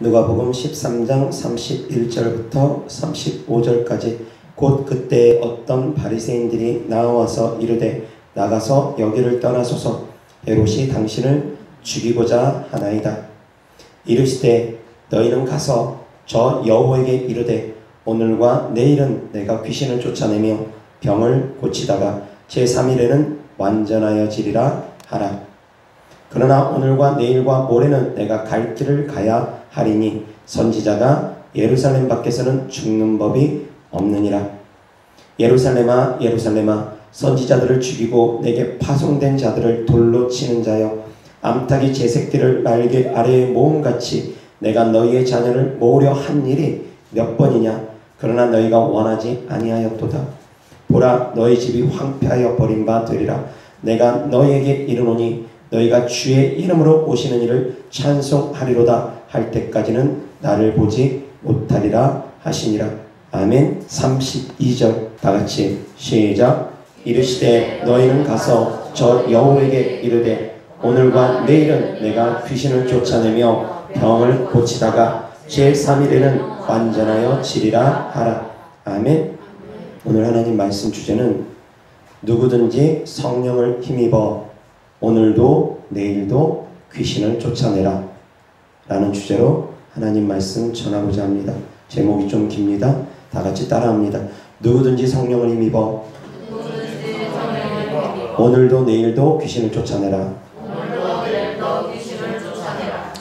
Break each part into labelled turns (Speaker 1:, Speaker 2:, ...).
Speaker 1: 누가복음 13장 31절부터 35절까지 곧 그때 어떤 바리새인들이 나와서 이르되 나가서 여기를 떠나소서 헤롯이 당신을 죽이고자 하나이다. 이르시되 너희는 가서 저 여호에게 이르되 오늘과 내일은 내가 귀신을 쫓아내며 병을 고치다가 제3일에는 완전하여지리라 하라. 그러나 오늘과 내일과 모레는 내가 갈 길을 가야 하리니 선지자가 예루살렘 밖에서는 죽는 법이 없느니라. 예루살렘아 예루살렘아 선지자들을 죽이고 내게 파송된 자들을 돌로 치는 자여 암탉이 제새끼를 날개 아래에 모음같이 내가 너희의 자녀를 모으려 한 일이 몇 번이냐. 그러나 너희가 원하지 아니하였도다. 보라 너희 집이 황폐하여 버린 바 되리라. 내가 너희에게 이르노니 너희가 주의 이름으로 오시는 이를 찬송하리로다 할 때까지는 나를 보지 못하리라 하시니라. 아멘. 32절 다같이 시작. 이르시되 너희는 가서 저 여호에게 이르되 오늘과 내일은 내가 귀신을 쫓아내며 병을 고치다가 제3일에는 완전하여 지리라 하라. 아멘. 오늘 하나님 말씀 주제는 누구든지 성령을 힘입어 오늘도 내일도 귀신을 쫓아내라 라는 주제로 하나님 말씀 전하고자 합니다. 제목이 좀 깁니다. 다같이 따라합니다. 누구든지 성령을 힘입어 오늘도 내일도 귀신을 쫓아내라.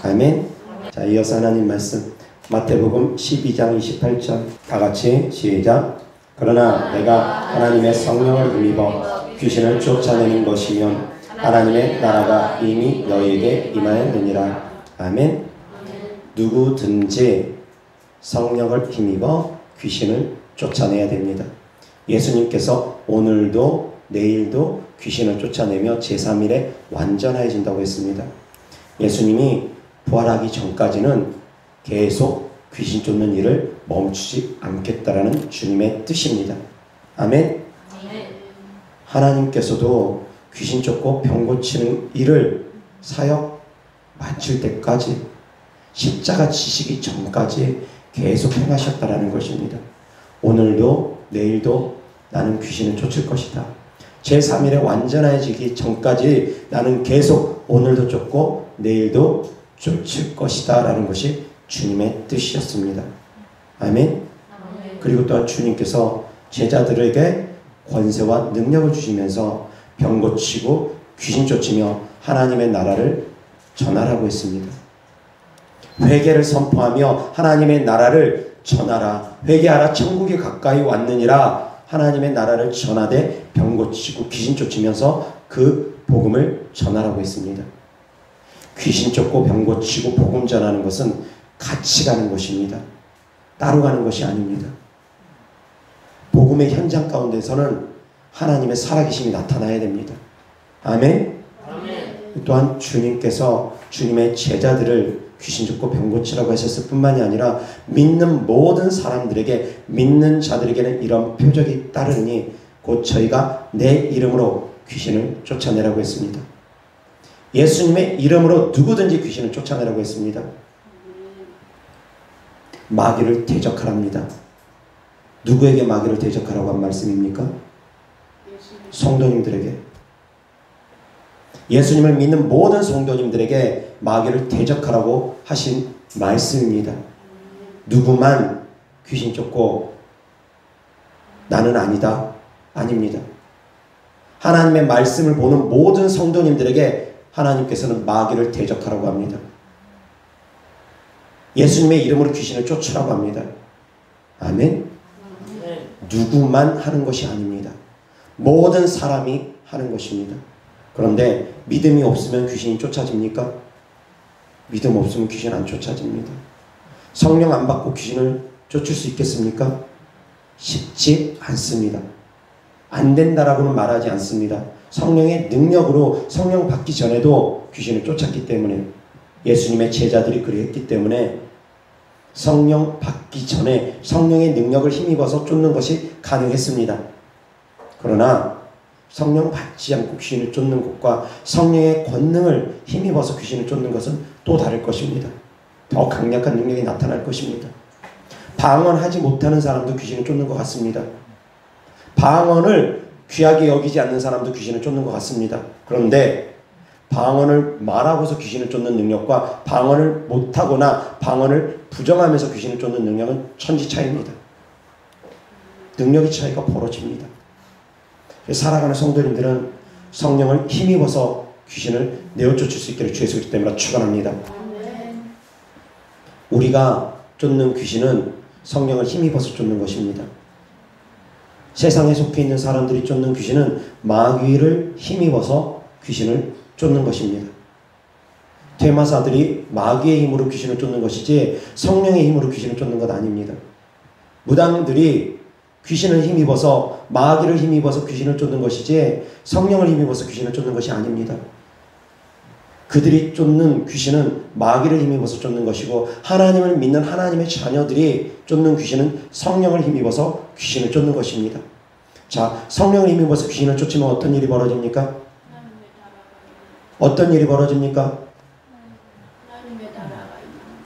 Speaker 1: 아멘. 자, 이어서 하나님 말씀 마태복음 12장 28절 다같이 시작. 그러나 내가 하나님의 성령을 힘입어 귀신을 쫓아내는 것이면 하나님의 나라가 이미 너희에게 임하였느니라. 아멘. 누구든지 성령을 힘입어 귀신을 쫓아내야 됩니다. 예수님께서 오늘도 내일도 귀신을 쫓아내며 제3일에 완전해진다고 했습니다. 예수님이 부활하기 전까지는 계속 귀신 쫓는 일을 멈추지 않겠다라는 주님의 뜻입니다. 아멘. 하나님께서도 귀신 쫓고 병 고치는 일을 사역 마칠 때까지 십자가 지시기 전까지 계속 행하셨다라는 것입니다. 오늘도 내일도 나는 귀신을 쫓을 것이다. 제3일에 완전해지기 전까지 나는 계속 오늘도 쫓고 내일도 쫓을 것이다 라는 것이 주님의 뜻이었습니다. 아멘. 그리고 또한 주님께서 제자들에게 권세와 능력을 주시면서 병 고치고 귀신 쫓으며 하나님의 나라를 전하라고 했습니다. 회개를 선포하며 하나님의 나라를 전하라. 회개하라 천국이 가까이 왔느니라. 하나님의 나라를 전하되 병 고치고 귀신 쫓으면서 그 복음을 전하라고 했습니다. 귀신 쫓고 병 고치고 복음 전하는 것은 같이 가는 것입니다. 따로 가는 것이 아닙니다. 복음의 현장 가운데서는 하나님의 살아계심이 나타나야 됩니다. 아멘. 또한 주님께서 주님의 제자들을 귀신 쫓고 병 고치라고 하셨을 뿐만이 아니라 믿는 모든 사람들에게 믿는 자들에게는 이런 표적이 따르니 곧 저희가 내 이름으로 귀신을 쫓아내라고 했습니다. 예수님의 이름으로 누구든지 귀신을 쫓아내라고 했습니다. 마귀를 대적하랍니다. 누구에게 마귀를 대적하라고 한 말씀입니까? 성도님들에게. 예수님을 믿는 모든 성도님들에게 마귀를 대적하라고 하신 말씀입니다. 누구만 귀신 쫓고 나는 아니다. 아닙니다. 하나님의 말씀을 보는 모든 성도님들에게 하나님께서는 마귀를 대적하라고 합니다. 예수님의 이름으로 귀신을 쫓으라고 합니다. 아멘. 누구만 하는 것이 아닙니다. 모든 사람이 하는 것입니다. 그런데 믿음이 없으면 귀신이 쫓아집니까? 믿음 없으면 귀신 안 쫓아집니다. 성령 안 받고 귀신을 쫓을 수 있겠습니까? 쉽지 않습니다. 안 된다라고는 말하지 않습니다. 성령의 능력으로 성령 받기 전에도 귀신을 쫓았기 때문에 예수님의 제자들이 그랬기 때문에 성령 받기 전에 성령의 능력을 힘입어서 쫓는 것이 가능했습니다. 그러나 성령 받지 않고 귀신을 쫓는 것과 성령의 권능을 힘입어서 귀신을 쫓는 것은 또 다를 것입니다. 더 강력한 능력이 나타날 것입니다. 방언하지 못하는 사람도 귀신을 쫓는 것 같습니다. 방언을 귀하게 여기지 않는 사람도 귀신을 쫓는 것 같습니다. 그런데 방언을 말하고서 귀신을 쫓는 능력과 방언을 못하거나 방언을 부정하면서 귀신을 쫓는 능력은 천지 차이입니다. 능력의 차이가 벌어집니다. 살아가는 성도님들은 성령을 힘입어서 귀신을 내어쫓을 수 있기를 주의 소리 때문에 축원합니다. 우리가 쫓는 귀신은 성령을 힘입어서 쫓는 것입니다. 세상에 속해 있는 사람들이 쫓는 귀신은 마귀를 힘입어서 귀신을 쫓는 것입니다. 퇴마사들이 마귀의 힘으로 귀신을 쫓는 것이지 성령의 힘으로 귀신을 쫓는 것 아닙니다. 무당들이 귀신을 힘입어서 마귀를 힘입어서 귀신을 쫓는 것이지 성령을 힘입어서 귀신을 쫓는 것이 아닙니다. 그들이 쫓는 귀신은 마귀를 힘입어서 쫓는 것이고 하나님을 믿는 하나님의 자녀들이 쫓는 귀신은 성령을 힘입어서 귀신을 쫓는 것입니다. 자, 성령을 힘입어서 귀신을 쫓으면 어떤 일이 벌어집니까? 어떤 일이 벌어집니까?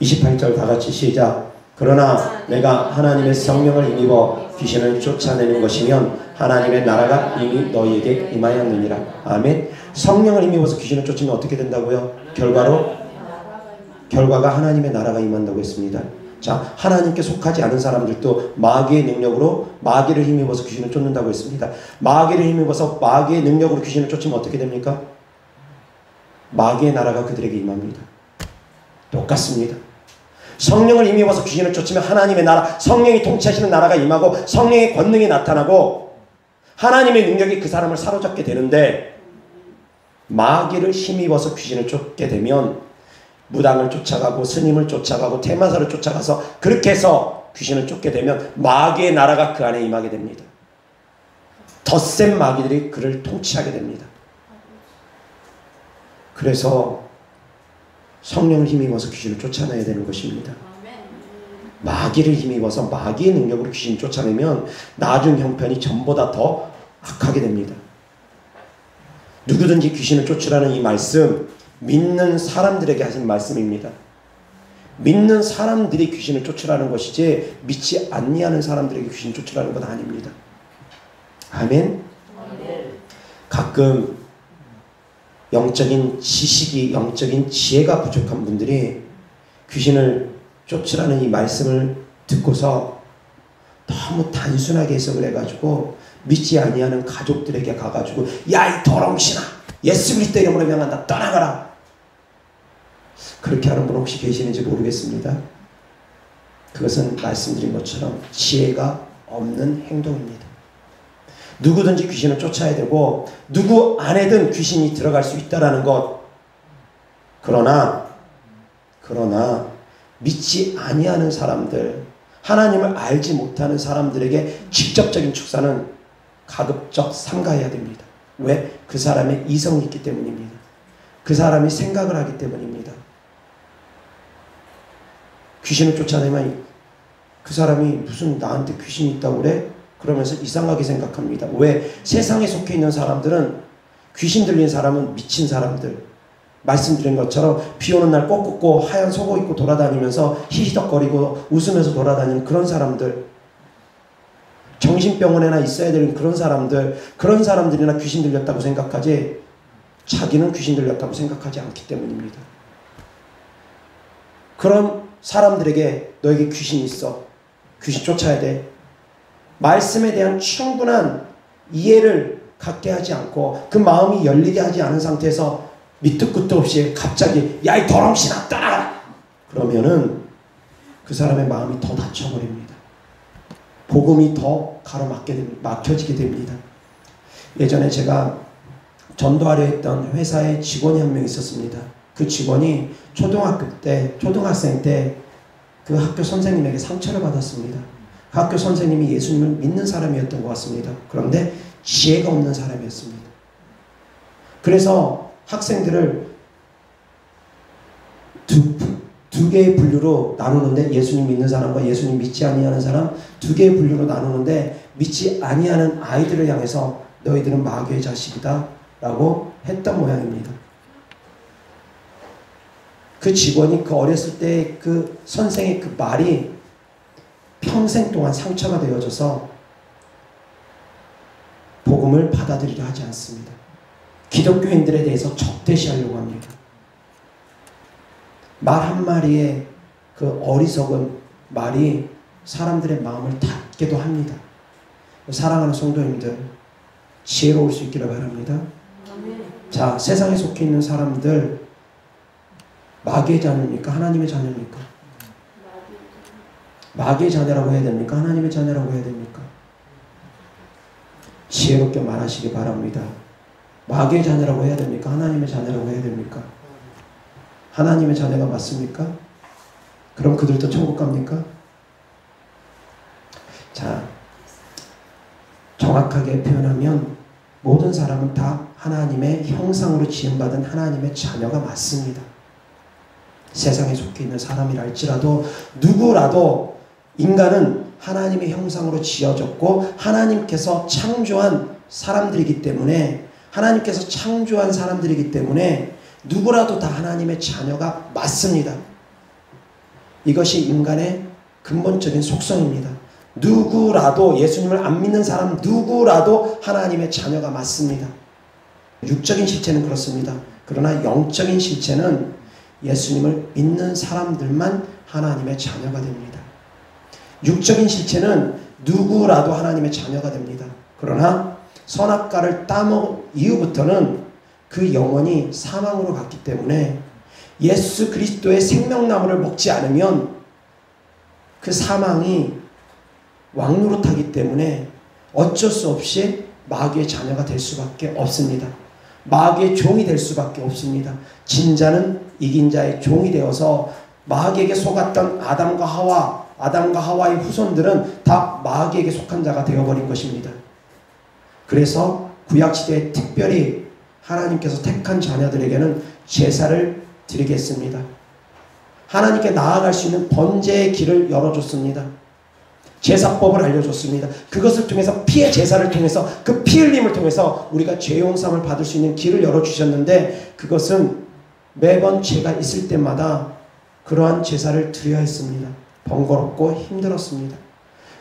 Speaker 1: 28절 다 같이 시작. 그러나 내가 하나님의 성령을 힘입어 귀신을 쫓아내는 것이면 하나님의 나라가 이미 너희에게 임하였느니라. 아멘. 성령을 힘입어서 귀신을 쫓으면 어떻게 된다고요? 결과가 하나님의 나라가 임한다고 했습니다. 자, 하나님께 속하지 않은 사람들도 마귀의 능력으로 마귀를 힘입어서 귀신을 쫓는다고 했습니다. 마귀를 힘입어서 마귀의 능력으로 귀신을 쫓으면 어떻게 됩니까? 마귀의 나라가 그들에게 임합니다. 똑같습니다. 성령을 힘입어서 귀신을 쫓으면 하나님의 나라, 성령이 통치하시는 나라가 임하고 성령의 권능이 나타나고 하나님의 능력이 그 사람을 사로잡게 되는데, 마귀를 힘입어서 귀신을 쫓게 되면 무당을 쫓아가고 스님을 쫓아가고 퇴마사를 쫓아가서 그렇게 해서 귀신을 쫓게 되면 마귀의 나라가 그 안에 임하게 됩니다. 덧센 마귀들이 그를 통치하게 됩니다. 그래서 성령을 힘입어서 귀신을 쫓아내야 되는 것입니다. 마귀를 힘입어서 마귀의 능력으로 귀신을 쫓아내면 나중 형편이 전보다 더 악하게 됩니다. 누구든지 귀신을 쫓으라는 이 말씀, 믿는 사람들에게 하신 말씀입니다. 믿는 사람들이 귀신을 쫓으라는 것이지 믿지 아니하는 사람들에게 귀신을 쫓으라는 건 아닙니다. 아멘. 가끔 영적인 지식이, 영적인 지혜가 부족한 분들이 귀신을 쫓으라는 이 말씀을 듣고서 너무 단순하게 해석을 해가지고 믿지 아니하는 가족들에게 가가지고 야, 이 더러움신아, 예수 그리스도 이름으로 명한다, 떠나가라. 그렇게 하는 분 혹시 계시는지 모르겠습니다. 그것은 말씀드린 것처럼 지혜가 없는 행동입니다. 누구든지 귀신을 쫓아야 되고 누구 안에든 귀신이 들어갈 수 있다라는 것. 그러나 믿지 아니하는 사람들, 하나님을 알지 못하는 사람들에게 직접적인 축사는 가급적 삼가해야 됩니다. 왜? 그 사람의 이성이 있기 때문입니다. 그 사람이 생각을 하기 때문입니다. 귀신을 쫓아내면 그 사람이 무슨 나한테 귀신이 있다고 그래? 그러면서 이상하게 생각합니다. 왜? 세상에 속해 있는 사람들은, 귀신 들린 사람은 미친 사람들, 말씀드린 것처럼 비 오는 날 꽃 꽂고 하얀 속옷 입고 돌아다니면서 히히덕거리고 웃으면서 돌아다니는 그런 사람들, 정신병원에나 있어야 되는 그런 사람들, 그런 사람들이나 귀신 들렸다고 생각하지 자기는 귀신 들렸다고 생각하지 않기 때문입니다. 그런 사람들에게 너에게 귀신이 있어, 귀신 쫓아야 돼, 말씀에 대한 충분한 이해를 갖게 하지 않고 그 마음이 열리게 하지 않은 상태에서 밑도 끝도 없이 갑자기 야, 이 더러움신아, 떠나라! 그러면은 그 사람의 마음이 더 닫혀버립니다. 복음이 더 막혀지게 됩니다. 예전에 제가 전도하려 했던 회사에 직원이 한 명 있었습니다. 그 직원이 초등학생 때 그 학교 선생님에게 상처를 받았습니다. 그 학교 선생님이 예수님을 믿는 사람이었던 것 같습니다. 그런데 지혜가 없는 사람이었습니다. 그래서 학생들을 두 개의 분류로 나누는데, 예수님 믿는 사람과 예수님 믿지 아니하는 사람 두 개의 분류로 나누는데, 믿지 아니하는 아이들을 향해서 너희들은 마귀의 자식이다 라고 했던 모양입니다. 그 직원이 그 어렸을 때 그 선생의 그 말이 평생 동안 상처가 되어져서 복음을 받아들이려 하지 않습니다. 기독교인들에 대해서 적대시하려고 합니다. 말 한마리에 그 어리석은 말이 사람들의 마음을 닫게도 합니다. 사랑하는 성도님들, 지혜로울 수 있기를 바랍니다. 자, 세상에 속해 있는 사람들 마귀의 자녀입니까? 하나님의 자녀입니까? 마귀의 자녀라고 해야 됩니까? 하나님의 자녀라고 해야 됩니까? 지혜롭게 말하시기 바랍니다. 마귀의 자녀라고 해야 됩니까? 하나님의 자녀라고 해야 됩니까? 하나님의 자녀가 맞습니까? 그럼 그들도 천국 갑니까? 자, 정확하게 표현하면 모든 사람은 다 하나님의 형상으로 지음받은 하나님의 자녀가 맞습니다. 세상에 속해 있는 사람이라 할지라도 누구라도 인간은 하나님의 형상으로 지어졌고 하나님께서 창조한 사람들이기 때문에 누구라도 다 하나님의 자녀가 맞습니다. 이것이 인간의 근본적인 속성입니다. 누구라도, 예수님을 안 믿는 사람 누구라도 하나님의 자녀가 맞습니다. 육적인 실체는 그렇습니다. 그러나 영적인 실체는 예수님을 믿는 사람들만 하나님의 자녀가 됩니다. 육적인 실체는 누구라도 하나님의 자녀가 됩니다. 그러나 선악과를 따먹은 이후부터는 그 영혼이 사망으로 갔기 때문에 예수 그리스도의 생명나무를 먹지 않으면 그 사망이 왕노릇하기 때문에 어쩔 수 없이 마귀의 자녀가 될 수밖에 없습니다. 마귀의 종이 될 수밖에 없습니다. 진자는 이긴 자의 종이 되어서 마귀에게 속았던 아담과 하와의 후손들은 다 마귀에게 속한 자가 되어버린 것입니다. 그래서 구약시대에 특별히 하나님께서 택한 자녀들에게는 제사를 드리겠습니다. 하나님께 나아갈 수 있는 번제의 길을 열어줬습니다. 제사법을 알려줬습니다. 그것을 통해서 피의 제사를 통해서 그 피 흘림을 통해서 우리가 죄 용서함을 받을 수 있는 길을 열어주셨는데 그것은 매번 죄가 있을 때마다 그러한 제사를 드려야 했습니다. 번거롭고 힘들었습니다.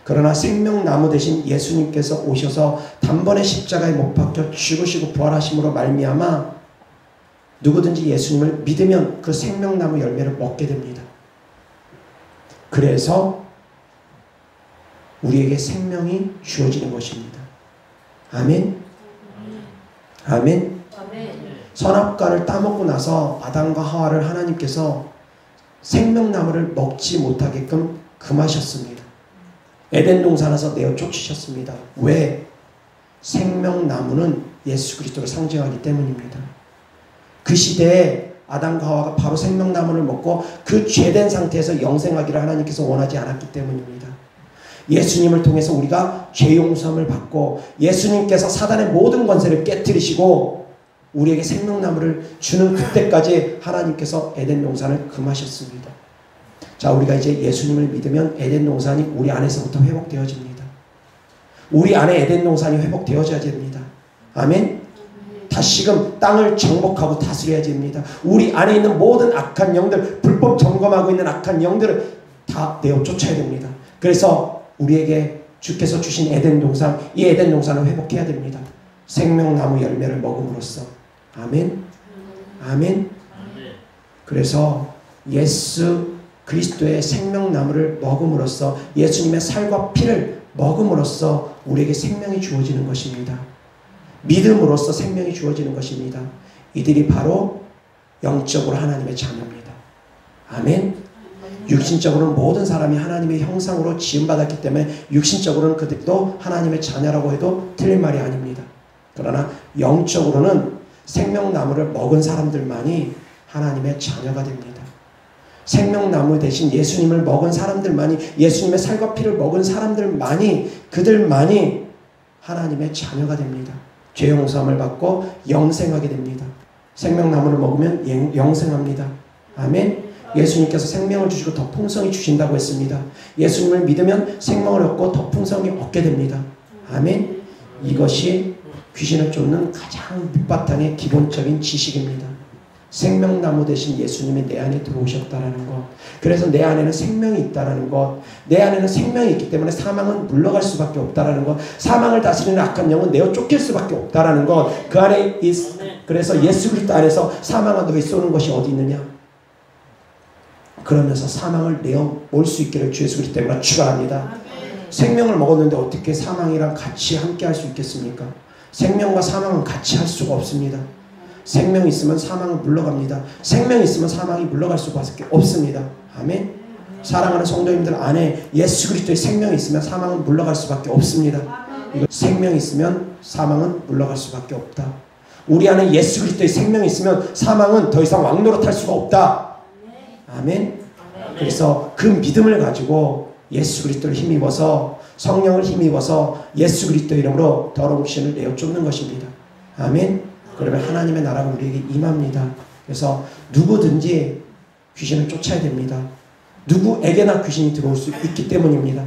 Speaker 1: 그러나 생명나무 대신 예수님께서 오셔서 단번에 십자가에 못 박혀 죽으시고 부활하심으로 말미암아 누구든지 예수님을 믿으면 그 생명나무 열매를 먹게 됩니다. 그래서 우리에게 생명이 주어지는 것입니다. 아멘? 아멘? 선악과를 따먹고 나서 아담과 하와를 하나님께서 생명나무를 먹지 못하게끔 금하셨습니다. 에덴 동산에서 내어 쫓으셨습니다. 왜? 생명나무는 예수 그리스도를 상징하기 때문입니다. 그 시대에 아담과 하와가 바로 생명나무를 먹고 그 죄된 상태에서 영생하기를 하나님께서 원하지 않았기 때문입니다. 예수님을 통해서 우리가 죄 용서함을 받고 예수님께서 사단의 모든 권세를 깨뜨리시고 우리에게 생명나무를 주는 그때까지 하나님께서 에덴 동산을 금하셨습니다. 자, 우리가 이제 예수님을 믿으면 에덴 동산이 우리 안에서부터 회복되어집니다. 우리 안에 에덴 동산이 회복되어져야 됩니다. 아멘? 다시금 땅을 정복하고 다스려야 됩니다. 우리 안에 있는 모든 악한 영들, 불법 점검하고 있는 악한 영들을 다 내어 쫓아야 됩니다. 그래서 우리에게 주께서 주신 에덴 동산, 이 에덴 동산을 회복해야 됩니다. 생명나무 열매를 먹음으로써. 아멘? 아멘? 그래서 예수 그리스도의 생명나무를 먹음으로써 예수님의 살과 피를 먹음으로써 우리에게 생명이 주어지는 것입니다. 믿음으로써 생명이 주어지는 것입니다. 이들이 바로 영적으로 하나님의 자녀입니다. 아멘? 육신적으로는 모든 사람이 하나님의 형상으로 지음받았기 때문에 육신적으로는 그들도 하나님의 자녀라고 해도 틀린 말이 아닙니다. 그러나 영적으로는 생명나무를 먹은 사람들만이 하나님의 자녀가 됩니다. 생명나무 대신 예수님을 먹은 사람들만이, 예수님의 살과 피를 먹은 사람들만이, 그들만이 하나님의 자녀가 됩니다. 죄 용서함을 받고 영생하게 됩니다. 생명나무를 먹으면 영생합니다. 아멘. 예수님께서 생명을 주시고 더 풍성히 주신다고 했습니다. 예수님을 믿으면 생명을 얻고 더 풍성히 얻게 됩니다. 아멘. 이것이 귀신을 쫓는 가장 밑바탕의 기본적인 지식입니다. 생명나무 대신 예수님이 내 안에 들어오셨다라는 것. 그래서 내 안에는 생명이 있다라는 것. 내 안에는 생명이 있기 때문에 사망은 물러갈 수밖에 없다라는 것. 사망을 다스리는 악한 영은 내어 쫓길 수밖에 없다라는 것. 그 안에 그래서 예수 그리스도 안에서 사망은 너희 쏘는 것이 어디 있느냐? 그러면서 사망을 내어 올 수 있기를 주 예수 그리스도 때문에 축원합니다. 생명을 먹었는데 어떻게 사망이랑 같이 함께 할 수 있겠습니까? 생명과 사망은 같이 할 수가 없습니다. 생명이 있으면 사망은 물러갑니다. 생명이 있으면 사망이 물러갈 수밖에 없습니다. 아멘. 사랑하는 성도님들 안에 예수 그리스도의 생명이 있으면 사망은 물러갈 수밖에 없습니다. 생명이 있으면 사망은 물러갈 수밖에 없다. 우리 안에 예수 그리스도의 생명이 있으면 사망은 더 이상 왕노릇할 수가 없다. 아멘. 그래서 그 믿음을 가지고 예수 그리스도를 힘입어서 성령을 힘입어서 예수 그리스도 이름으로 더러운 귀신을 내어 쫓는 것입니다. 아멘. 그러면 하나님의 나라가 우리에게 임합니다. 그래서 누구든지 귀신을 쫓아야 됩니다. 누구에게나 귀신이 들어올 수 있기 때문입니다.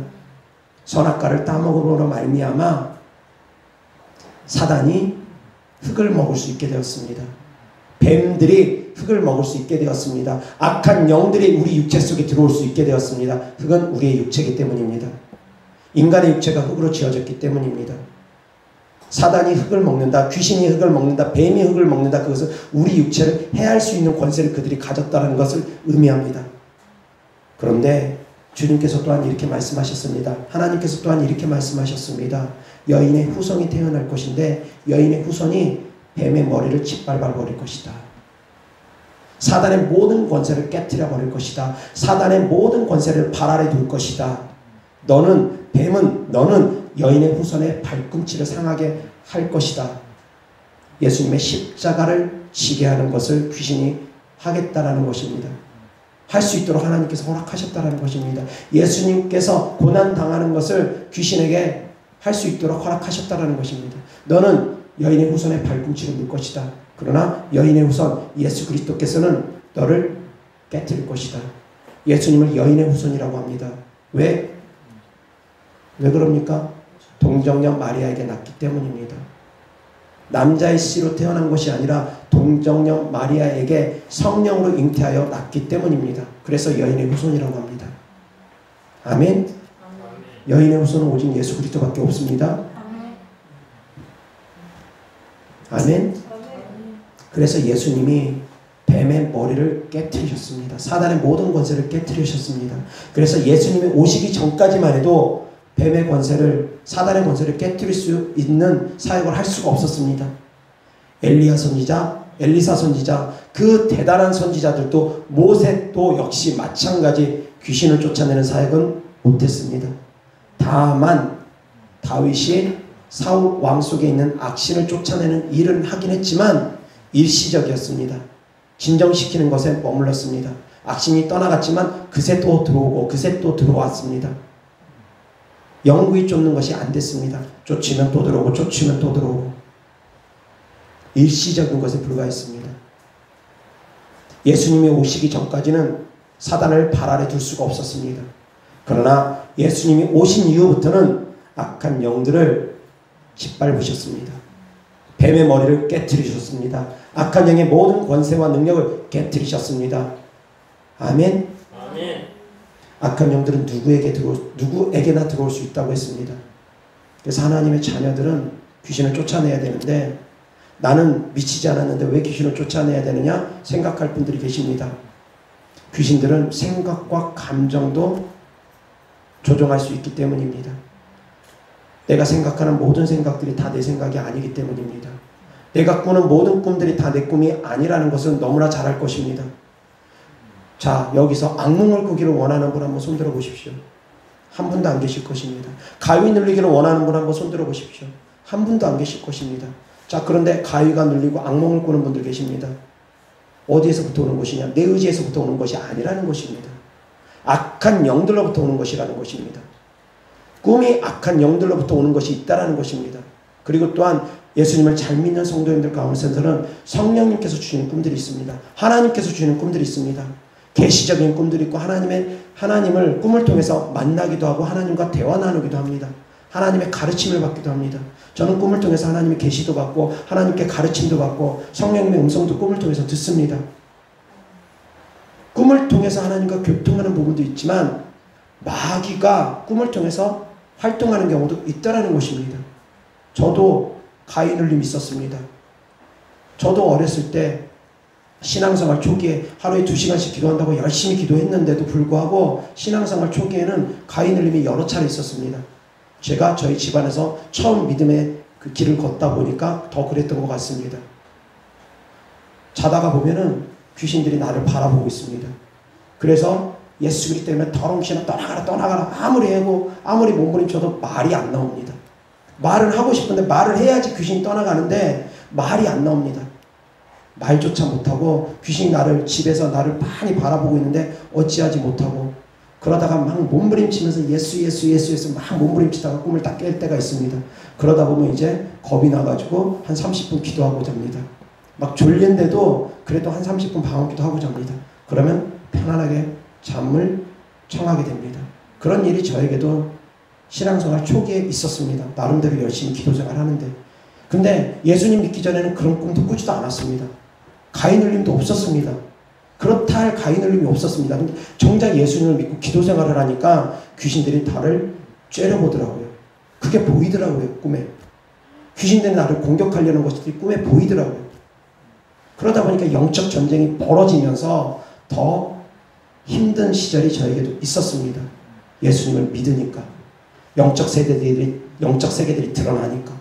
Speaker 1: 선악과를 따먹음으로 말미암아 사단이 흙을 먹을 수 있게 되었습니다. 뱀들이 흙을 먹을 수 있게 되었습니다. 악한 영들이 우리 육체 속에 들어올 수 있게 되었습니다. 흙은 우리의 육체이기 때문입니다. 인간의 육체가 흙으로 지어졌기 때문입니다. 사단이 흙을 먹는다, 귀신이 흙을 먹는다, 뱀이 흙을 먹는다. 그것은 우리 육체를 해할 수 있는 권세를 그들이 가졌다는 것을 의미합니다. 그런데 주님께서 또한 이렇게 말씀하셨습니다. 하나님께서 또한 이렇게 말씀하셨습니다. 여인의 후손이 태어날 것인데 여인의 후손이 뱀의 머리를 짓밟아 버릴 것이다. 사단의 모든 권세를 깨뜨려 버릴 것이다. 사단의 모든 권세를 발 아래 둘 것이다. 너는 여인의 후손의 발꿈치를 상하게 할 것이다. 예수님의 십자가를 지게 하는 것을 귀신이 하겠다라는 것입니다. 할 수 있도록 하나님께서 허락하셨다라는 것입니다. 예수님께서 고난당하는 것을 귀신에게 할 수 있도록 허락하셨다라는 것입니다. 너는 여인의 후손의 발꿈치를 물 것이다. 그러나 여인의 후손 예수 그리스도께서는 너를 깨뜨릴 것이다. 예수님을 여인의 후손이라고 합니다. 왜 그럽니까? 동정녀 마리아에게 낳기 때문입니다. 남자의 씨로 태어난 것이 아니라 동정녀 마리아에게 성령으로 잉태하여 낳기 때문입니다. 그래서 여인의 후손이라고 합니다. 아멘. 여인의 후손은 오직 예수 그리스도밖에 없습니다. 아멘. 그래서 예수님이 뱀의 머리를 깨뜨리셨습니다. 사단의 모든 권세를 깨뜨리셨습니다. 그래서 예수님이 오시기 전까지만 해도 뱀의 권세를, 사단의 권세를 깨뜨릴 수 있는 사역을 할 수가 없었습니다. 엘리사 선지자, 그 대단한 선지자들도 모세도 역시 마찬가지 귀신을 쫓아내는 사역은 못했습니다. 다만 다윗이 사울 왕 속에 있는 악신을 쫓아내는 일은 하긴 했지만 일시적이었습니다. 진정시키는 것에 머물렀습니다. 악신이 떠나갔지만 그새 또 들어오고 그새 또 들어왔습니다. 영구히 쫓는 것이 안 됐습니다. 쫓으면 또 들어오고 쫓으면 또 들어오고 일시적인 것에 불과했습니다. 예수님이 오시기 전까지는 사단을 발 아래 둘 수가 없었습니다. 그러나 예수님이 오신 이후부터는 악한 영들을 짓밟으셨습니다. 뱀의 머리를 깨뜨리셨습니다. 악한 영의 모든 권세와 능력을 깨뜨리셨습니다. 아멘. 아멘. 악한 영들은 누구에게나 들어올 수 있다고 했습니다. 그래서 하나님의 자녀들은 귀신을 쫓아내야 되는데 나는 미치지 않았는데 왜 귀신을 쫓아내야 되느냐 생각할 분들이 계십니다. 귀신들은 생각과 감정도 조종할 수 있기 때문입니다. 내가 생각하는 모든 생각들이 다 내 생각이 아니기 때문입니다. 내가 꾸는 모든 꿈들이 다 내 꿈이 아니라는 것은 너무나 잘 알 것입니다. 자, 여기서 악몽을 꾸기를 원하는 분 한번 손들어 보십시오. 한 분도 안 계실 것입니다. 가위 눌리기를 원하는 분 한번 손들어 보십시오. 한 분도 안 계실 것입니다. 자, 그런데 가위가 눌리고 악몽을 꾸는 분들 계십니다. 어디에서부터 오는 것이냐? 내 의지에서부터 오는 것이 아니라는 것입니다. 악한 영들로부터 오는 것이라는 것입니다. 꿈이 악한 영들로부터 오는 것이 있다라는 것입니다. 그리고 또한 예수님을 잘 믿는 성도님들 가운데서는 성령님께서 주시는 꿈들이 있습니다. 하나님께서 주시는 꿈들이 있습니다. 계시적인 꿈들이 있고 하나님을 꿈을 통해서 만나기도 하고 하나님과 대화 나누기도 합니다. 하나님의 가르침을 받기도 합니다. 저는 꿈을 통해서 하나님의 계시도 받고 하나님께 가르침도 받고 성령님의 음성도 꿈을 통해서 듣습니다. 통해서 하나님과 교통하는 부분도 있지만 마귀가 꿈을 통해서 활동하는 경우도 있다라는 것입니다. 저도 가인울림이 있었습니다. 저도 어렸을 때 신앙생활 초기에 하루에 2시간씩 기도한다고 열심히 기도했는데도 불구하고 신앙생활 초기에는 가인울림이 여러 차례 있었습니다. 제가 저희 집안에서 처음 믿음의 그 길을 걷다 보니까 더 그랬던 것 같습니다. 자다가 보면은 귀신들이 나를 바라보고 있습니다. 그래서 예수 그리스도 때문에 더러운 귀신아 떠나가라 아무리 해고 아무리 몸부림쳐도 말이 안 나옵니다. 말을 하고 싶은데 말을 해야지 귀신이 떠나가는데 말이 안 나옵니다. 말조차 못하고 귀신이 나를 집에서 나를 많이 바라보고 있는데 어찌하지 못하고 그러다가 막 몸부림치면서 예수 막 몸부림치다가 꿈을 딱 깰 때가 있습니다. 그러다 보면 이제 겁이 나가지고 한 30분 기도하고 잡니다. 막 졸린데도 그래도 한 30분 방언기도 하고 잡니다. 그러면 편안하게 잠을 청하게 됩니다. 그런 일이 저에게도 신앙생활 초기에 있었습니다. 나름대로 열심히 기도생활 하는데. 근데 예수님 믿기 전에는 그런 꿈도 꾸지도 않았습니다. 가인울림도 없었습니다. 그렇다 할 가인울림이 없었습니다. 근데 정작 예수님을 믿고 기도생활을 하니까 귀신들이 나를 째려보더라고요. 그게 보이더라고요. 꿈에. 귀신들이 나를 공격하려는 것들이 꿈에 보이더라고요. 그러다 보니까 영적 전쟁이 벌어지면서 더 힘든 시절이 저에게도 있었습니다. 예수님을 믿으니까. 영적 세계들이 드러나니까.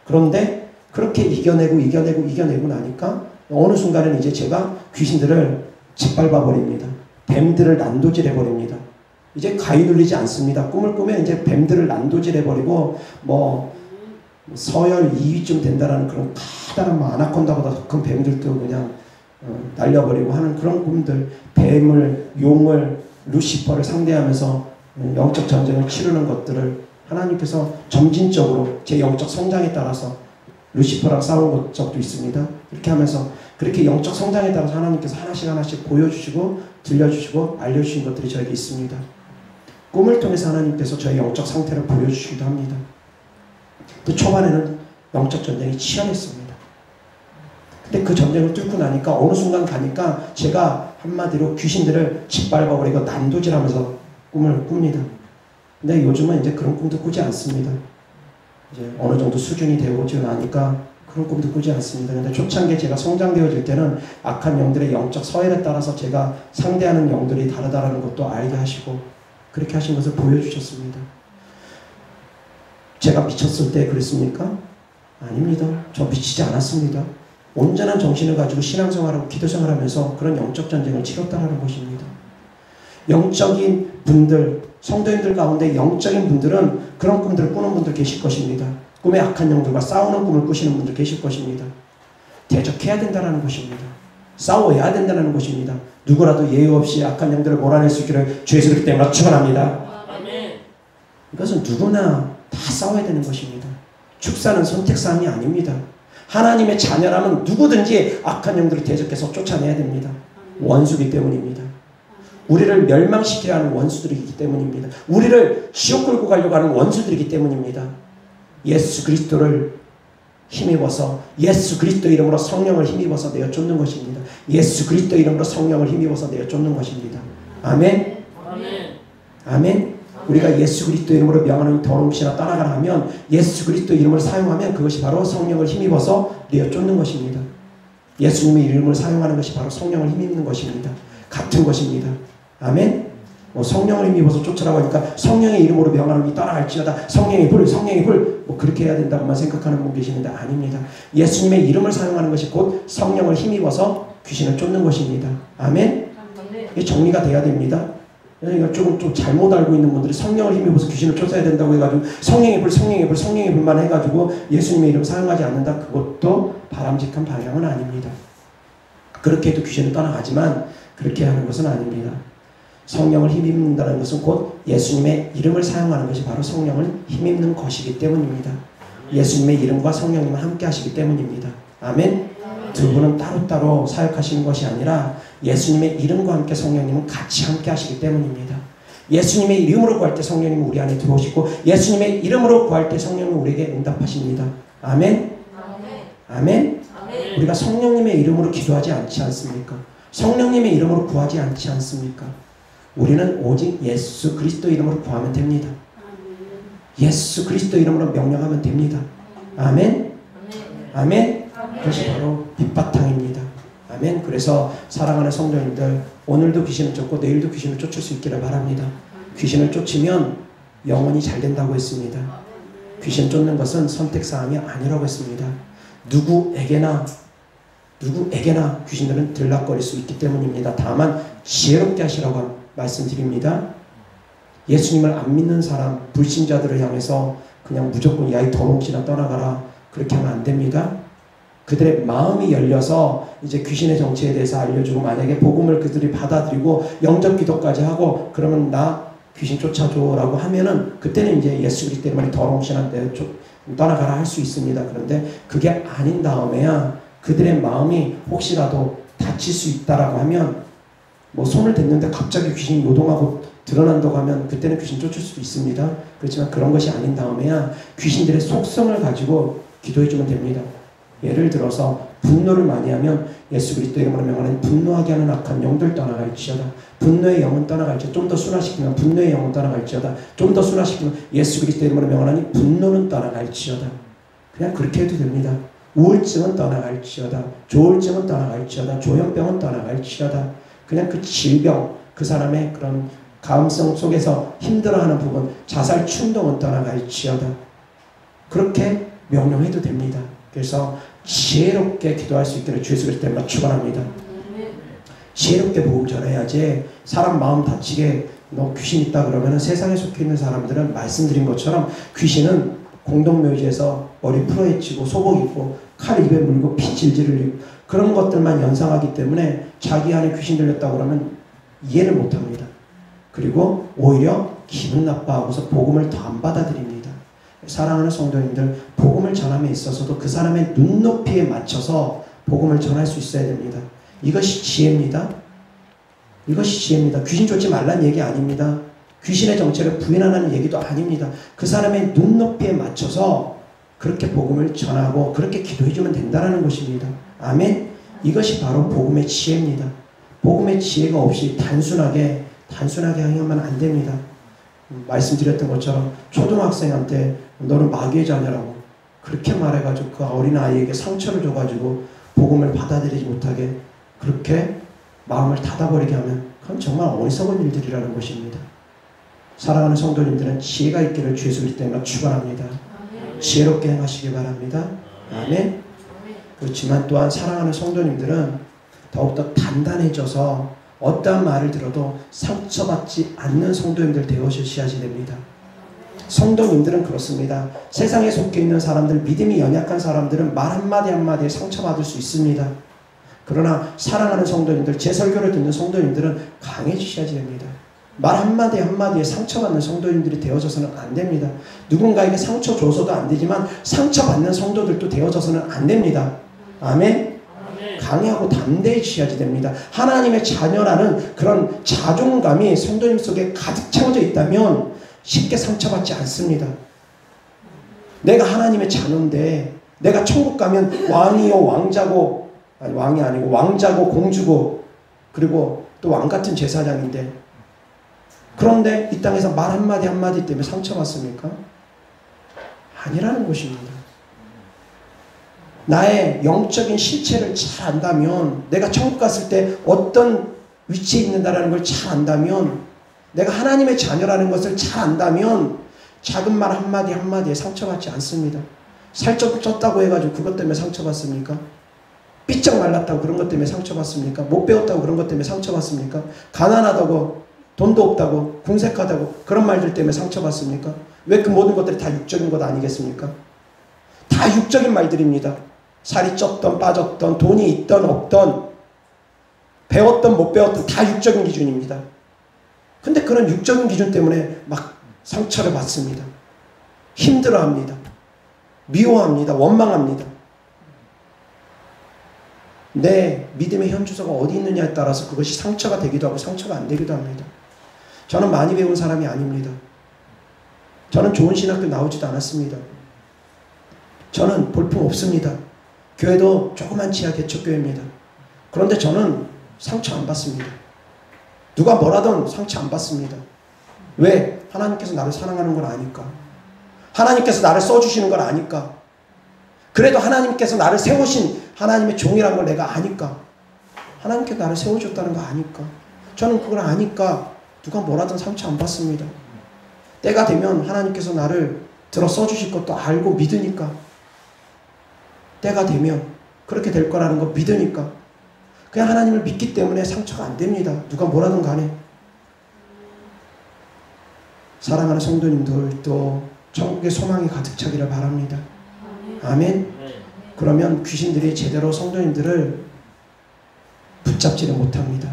Speaker 1: 그런데 그렇게 이겨내고 나니까 어느 순간에는 이제 제가 귀신들을 짓밟아 버립니다. 뱀들을 난도질해 버립니다. 이제 가위눌리지 않습니다. 꿈을 꾸면 이제 뱀들을 난도질해 버리고 서열 2위쯤 된다라는 그런 커다란 아나콘다보다 더 큰 뱀들도 그냥 날려버리고 하는 그런 꿈들, 뱀을, 용을, 루시퍼를 상대하면서 영적 전쟁을 치르는 것들을 하나님께서 점진적으로 제 영적 성장에 따라서 루시퍼랑 싸운 적도 있습니다. 이렇게 하면서 그렇게 영적 성장에 따라서 하나님께서 하나씩 보여주시고 들려주시고 알려주신 것들이 저에게 있습니다. 꿈을 통해서 하나님께서 저의 영적 상태를 보여주시기도 합니다. 그 초반에는 영적 전쟁이 치열했습니다. 근데 그 전쟁을 뚫고 나니까 어느 순간 가니까 제가 한마디로 귀신들을 짓밟아버리고 난도질하면서 꿈을 꿉니다. 근데 요즘은 이제 그런 꿈도 꾸지 않습니다. 이제 어느 정도 수준이 되고 나니까 그런 꿈도 꾸지 않습니다. 근데 초창기에 제가 성장되어질 때는 악한 영들의 영적 서열에 따라서 제가 상대하는 영들이 다르다라는 것도 알게 하시고 그렇게 하신 것을 보여주셨습니다. 제가 미쳤을 때 그랬습니까? 아닙니다. 저 미치지 않았습니다. 온전한 정신을 가지고 신앙생활하고 기도생활하면서 그런 영적 전쟁을 치렀다는 것입니다. 영적인 분들, 성도님들 가운데 영적인 분들은 그런 꿈들을 꾸는 분들 계실 것입니다. 꿈에 악한 영들과 싸우는 꿈을 꾸시는 분들 계실 것입니다. 대적해야 된다는 것입니다. 싸워야 된다는 것입니다. 누구라도 예의 없이 악한 영들을 몰아낼 수 있기를 주 예수 그리스도 이름으로 축원합니다. 이것은 누구나 다 싸워야 되는 것입니다. 축사는 선택사항이 아닙니다. 하나님의 자녀라면 누구든지 악한 영들을 대적해서 쫓아내야 됩니다. 원수이기 때문입니다. 우리를 멸망시키려 하는 원수들이기 때문입니다. 우리를 지옥 끌고 가려고 하는 원수들이기 때문입니다. 예수 그리스도를 힘입어서 예수 그리스도 이름으로 성령을 힘입어서 내어 쫓는 것입니다. 예수 그리스도 이름으로 성령을 힘입어서 내어 쫓는 것입니다. 아멘. 아멘. 우리가 예수 그리스도 이름으로 명하는 더러운 신아 떠나가라 하면 예수 그리스도 이름을 사용하면 그것이 바로 성령을 힘입어서 내어 쫓는 것입니다. 예수님의 이름을 사용하는 것이 바로 성령을 힘입는 것입니다. 같은 것입니다. 아멘. 성령을 힘입어서 쫓으라고 하니까 성령의 이름으로 명하는 이 떠나갈지어다. 성령의 불 그렇게 해야 된다고만 생각하는 분 계시는데 아닙니다. 예수님의 이름을 사용하는 것이 곧 성령을 힘입어서 귀신을 쫓는 것입니다. 아멘. 이게 정리가 돼야 됩니다. 그러니까 좀 잘못 알고 있는 분들이 성령을 힘입어서 귀신을 쫓아야 된다고 해가지고 성령의 불만 해가지고 예수님의 이름 사용하지 않는다. 그것도 바람직한 방향은 아닙니다. 그렇게 해도 귀신은 떠나가지만 그렇게 하는 것은 아닙니다. 성령을 힘입는다는 것은 곧 예수님의 이름을 사용하는 것이 바로 성령을 힘입는 것이기 때문입니다. 예수님의 이름과 성령님은 함께 하시기 때문입니다. 아멘. 두 분은 따로따로 사역하시는 것이 아니라 예수님의 이름과 함께 성령님은 같이 함께 하시기 때문입니다. 예수님의 이름으로 구할 때 성령님은 우리 안에 들어오시고 예수님의 이름으로 구할 때 성령님은 우리에게 응답하십니다. 아멘. 아멘. 우리가 성령님의 이름으로 기도하지 않지 않습니까? 성령님의 이름으로 구하지 않지 않습니까? 우리는 오직 예수 그리스도 이름으로 구하면 됩니다. 예수 그리스도 이름으로 명령하면 됩니다. 아멘? 아멘? 그것이 바로 빛바탕입니다. 아멘. 그래서 사랑하는 성도님들, 오늘도 귀신을 쫓고 내일도 귀신을 쫓을 수 있기를 바랍니다. 귀신을 쫓으면 영혼이 잘 된다고 했습니다. 귀신 쫓는 것은 선택사항이 아니라고 했습니다. 누구에게나 귀신들은 들락거릴 수 있기 때문입니다. 다만 지혜롭게 하시라고 말씀드립니다. 예수님을 안 믿는 사람, 불신자들을 향해서 그냥 무조건 야이 더러움치나 떠나가라, 그렇게 하면 안 됩니다. 그들의 마음이 열려서 이제 귀신의 정체에 대해서 알려주고, 만약에 복음을 그들이 받아들이고 영접 기도까지 하고, 그러면 나 귀신 쫓아줘라고 하면은 그때는 이제 예수 그리스도 때문에 더러운 신한테 떠나가라 할 수 있습니다. 그런데 그게 아닌 다음에야 그들의 마음이 혹시라도 다칠 수 있다라고 하면, 뭐 손을 댔는데 갑자기 귀신이 요동하고 드러난다고 하면 그때는 귀신 쫓을 수도 있습니다. 그렇지만 그런 것이 아닌 다음에야 귀신들의 속성을 가지고 기도해주면 됩니다. 예를 들어서 분노를 많이 하면 예수 그리스도 이름으로 명하는 분노하게 하는 악한 영들 떠나갈지어다. 분노의 영은 떠나갈지어다. 좀 더 순화시키면 분노의 영은 떠나갈지어다. 좀 더 순화시키면 예수 그리스도 이름으로 명하니 분노는 떠나갈지어다. 그냥 그렇게 해도 됩니다. 우울증은 떠나갈지어다. 조울증은 떠나갈지어다. 조현병은 떠나갈지어다. 그냥 그 질병, 그 사람의 그런 감성 속에서 힘들어하는 부분, 자살 충동은 떠나갈지어다. 그렇게 명령해도 됩니다. 그래서 지혜롭게 기도할 수 있기를 주 예수 그리스도 이름으로 축원합니다. 지혜롭게 복음 전해야지. 사람 마음 다치게 너 귀신 있다 그러면은 세상에 속해 있는 사람들은 말씀드린 것처럼 귀신은 공동묘지에서 머리 풀어헤치고 소복 입고 칼 입에 물고 피 질질 흘리고 그런 것들만 연상하기 때문에 자기 안에 귀신 들렸다고 그러면 이해를 못합니다. 그리고 오히려 기분 나빠하고서 복음을 더 안 받아들입니다. 사랑하는 성도님들, 복음을 전함에 있어서도 그 사람의 눈높이에 맞춰서 복음을 전할 수 있어야 됩니다. 이것이 지혜입니다. 이것이 지혜입니다. 귀신 쫓지 말란 얘기 아닙니다. 귀신의 정체를 부인하는 얘기도 아닙니다. 그 사람의 눈높이에 맞춰서 그렇게 복음을 전하고 그렇게 기도해주면 된다는 것입니다. 아멘. 이것이 바로 복음의 지혜입니다. 복음의 지혜가 없이 단순하게 행하면 안 됩니다. 말씀드렸던 것처럼 초등학생한테 너는 마귀의 자녀라고 그렇게 말해가지고 그 어린아이에게 상처를 줘가지고 복음을 받아들이지 못하게 그렇게 마음을 닫아버리게 하면 그건 정말 어리석은 일들이라는 것입니다. 사랑하는 성도님들은 지혜가 있기를 주 예수 그리스도 이름으로 축원합니다. 지혜롭게 행하시기 바랍니다. 아멘. 그렇지만 또한 사랑하는 성도님들은 더욱더 단단해져서 어떠한 말을 들어도 상처받지 않는 성도님들 되어주셔야 됩니다. 성도님들은 그렇습니다. 세상에 속해 있는 사람들, 믿음이 연약한 사람들은 말 한마디 한마디에 상처받을 수 있습니다. 그러나 사랑하는 성도님들, 제 설교를 듣는 성도님들은 강해지셔야 됩니다. 말 한마디 한마디에 상처받는 성도님들이 되어져서는 안 됩니다. 누군가에게 상처 줘서도 안 되지만 상처받는 성도들도 되어져서는 안 됩니다. 아멘. 강하고 담대해지셔야 됩니다. 하나님의 자녀라는 그런 자존감이 성도님 속에 가득 채워져 있다면 쉽게 상처받지 않습니다. 내가 하나님의 자녀인데 내가 천국 가면 왕이요 왕자고, 아니 왕이 아니고 왕자고 공주고 그리고 또 왕같은 제사장인데, 그런데 이 땅에서 말 한마디 한마디 때문에 상처받습니까? 아니라는 것입니다. 나의 영적인 실체를 잘 안다면, 내가 천국 갔을 때 어떤 위치에 있는다라는 걸 잘 안다면, 내가 하나님의 자녀라는 것을 잘 안다면 작은 말 한마디 한마디에 상처받지 않습니다. 살쪄 쪘다고 해가지고 그것 때문에 상처받습니까? 삐쩍 말랐다고 그런 것 때문에 상처받습니까? 못 배웠다고 그런 것 때문에 상처받습니까? 가난하다고, 돈도 없다고, 궁색하다고 그런 말들 때문에 상처받습니까? 왜 그 모든 것들이 다 육적인 것 아니겠습니까? 다 육적인 말들입니다. 살이 쪘던 빠졌던, 돈이 있던 없던, 배웠던 못 배웠던 다 육적인 기준입니다. 근데 그런 육적인 기준 때문에 막 상처를 받습니다. 힘들어합니다. 미워합니다. 원망합니다. 내 믿음의 현주소가 어디 있느냐에 따라서 그것이 상처가 되기도 하고 상처가 안 되기도 합니다. 저는 많이 배운 사람이 아닙니다. 저는 좋은 신학교 나오지도 않았습니다. 저는 볼품 없습니다. 교회도 조그만 지하 개척교회입니다. 그런데 저는 상처 안 받습니다. 누가 뭐라든 상처 안 받습니다. 왜? 하나님께서 나를 사랑하는 걸 아니까. 하나님께서 나를 써주시는 걸 아니까. 그래도 하나님께서 나를 세우신 하나님의 종이란 걸 내가 아니까. 하나님께서 나를 세워줬다는 거 아니까. 저는 그걸 아니까 누가 뭐라든 상처 안 받습니다. 때가 되면 하나님께서 나를 들어 써주실 것도 알고 믿으니까. 때가 되면 그렇게 될 거라는 거 믿으니까. 그냥 하나님을 믿기 때문에 상처가 안 됩니다. 누가 뭐라든 간에. 사랑하는 성도님들도 천국의 소망이 가득 차기를 바랍니다. 아멘. 그러면 귀신들이 제대로 성도님들을 붙잡지를 못합니다.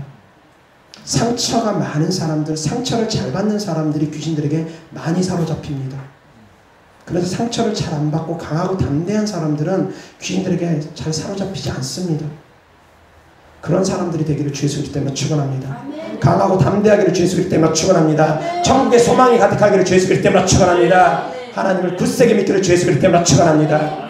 Speaker 1: 상처가 많은 사람들, 상처를 잘 받는 사람들이 귀신들에게 많이 사로잡힙니다. 그래서 상처를 잘 안 받고 강하고 담대한 사람들은 귀신들에게 잘 사로잡히지 않습니다. 그런 사람들이 되기를 주 예수 그리스도 때문에 축원합니다. 강하고 담대하기를 주 예수 그리스도 때문에 축원합니다. 천국의 소망이 가득하기를 주 예수 그리스도 때문에 축원합니다. 하나님을 굳세게 믿기를 주 예수 그리스도 때문에 축원합니다.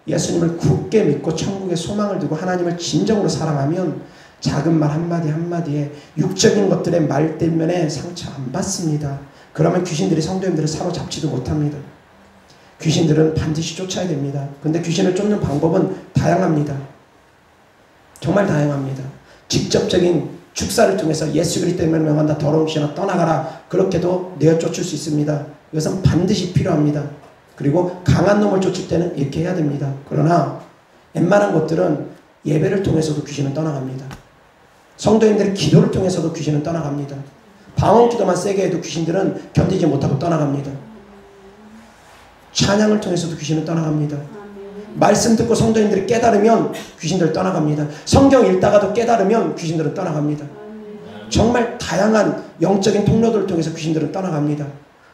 Speaker 1: 예수님을 굳게 믿고 천국의 소망을 두고 하나님을 진정으로 사랑하면 작은 말 한마디 한마디에 육적인 것들의 말 때문에 상처 안 받습니다. 그러면 귀신들이 성도님들을 사로잡지도 못합니다. 귀신들은 반드시 쫓아야 됩니다. 근데 귀신을 쫓는 방법은 다양합니다. 정말 다양합니다. 직접적인 축사를 통해서 예수 그리스도의 이름으로 명한다 더러운 귀신아 떠나가라 그렇게도 내어 쫓을 수 있습니다. 이것은 반드시 필요합니다. 그리고 강한 놈을 쫓을 때는 이렇게 해야 됩니다. 그러나 웬만한 것들은 예배를 통해서도 귀신은 떠나갑니다. 성도님들의 기도를 통해서도 귀신은 떠나갑니다. 방언 기도만 세게 해도 귀신들은 견디지 못하고 떠나갑니다. 찬양을 통해서도 귀신은 떠나갑니다. 말씀 듣고 성도님들이 깨달으면 귀신들 떠나갑니다. 성경 읽다가도 깨달으면 귀신들은 떠나갑니다. 정말 다양한 영적인 통로들을 통해서 귀신들은 떠나갑니다.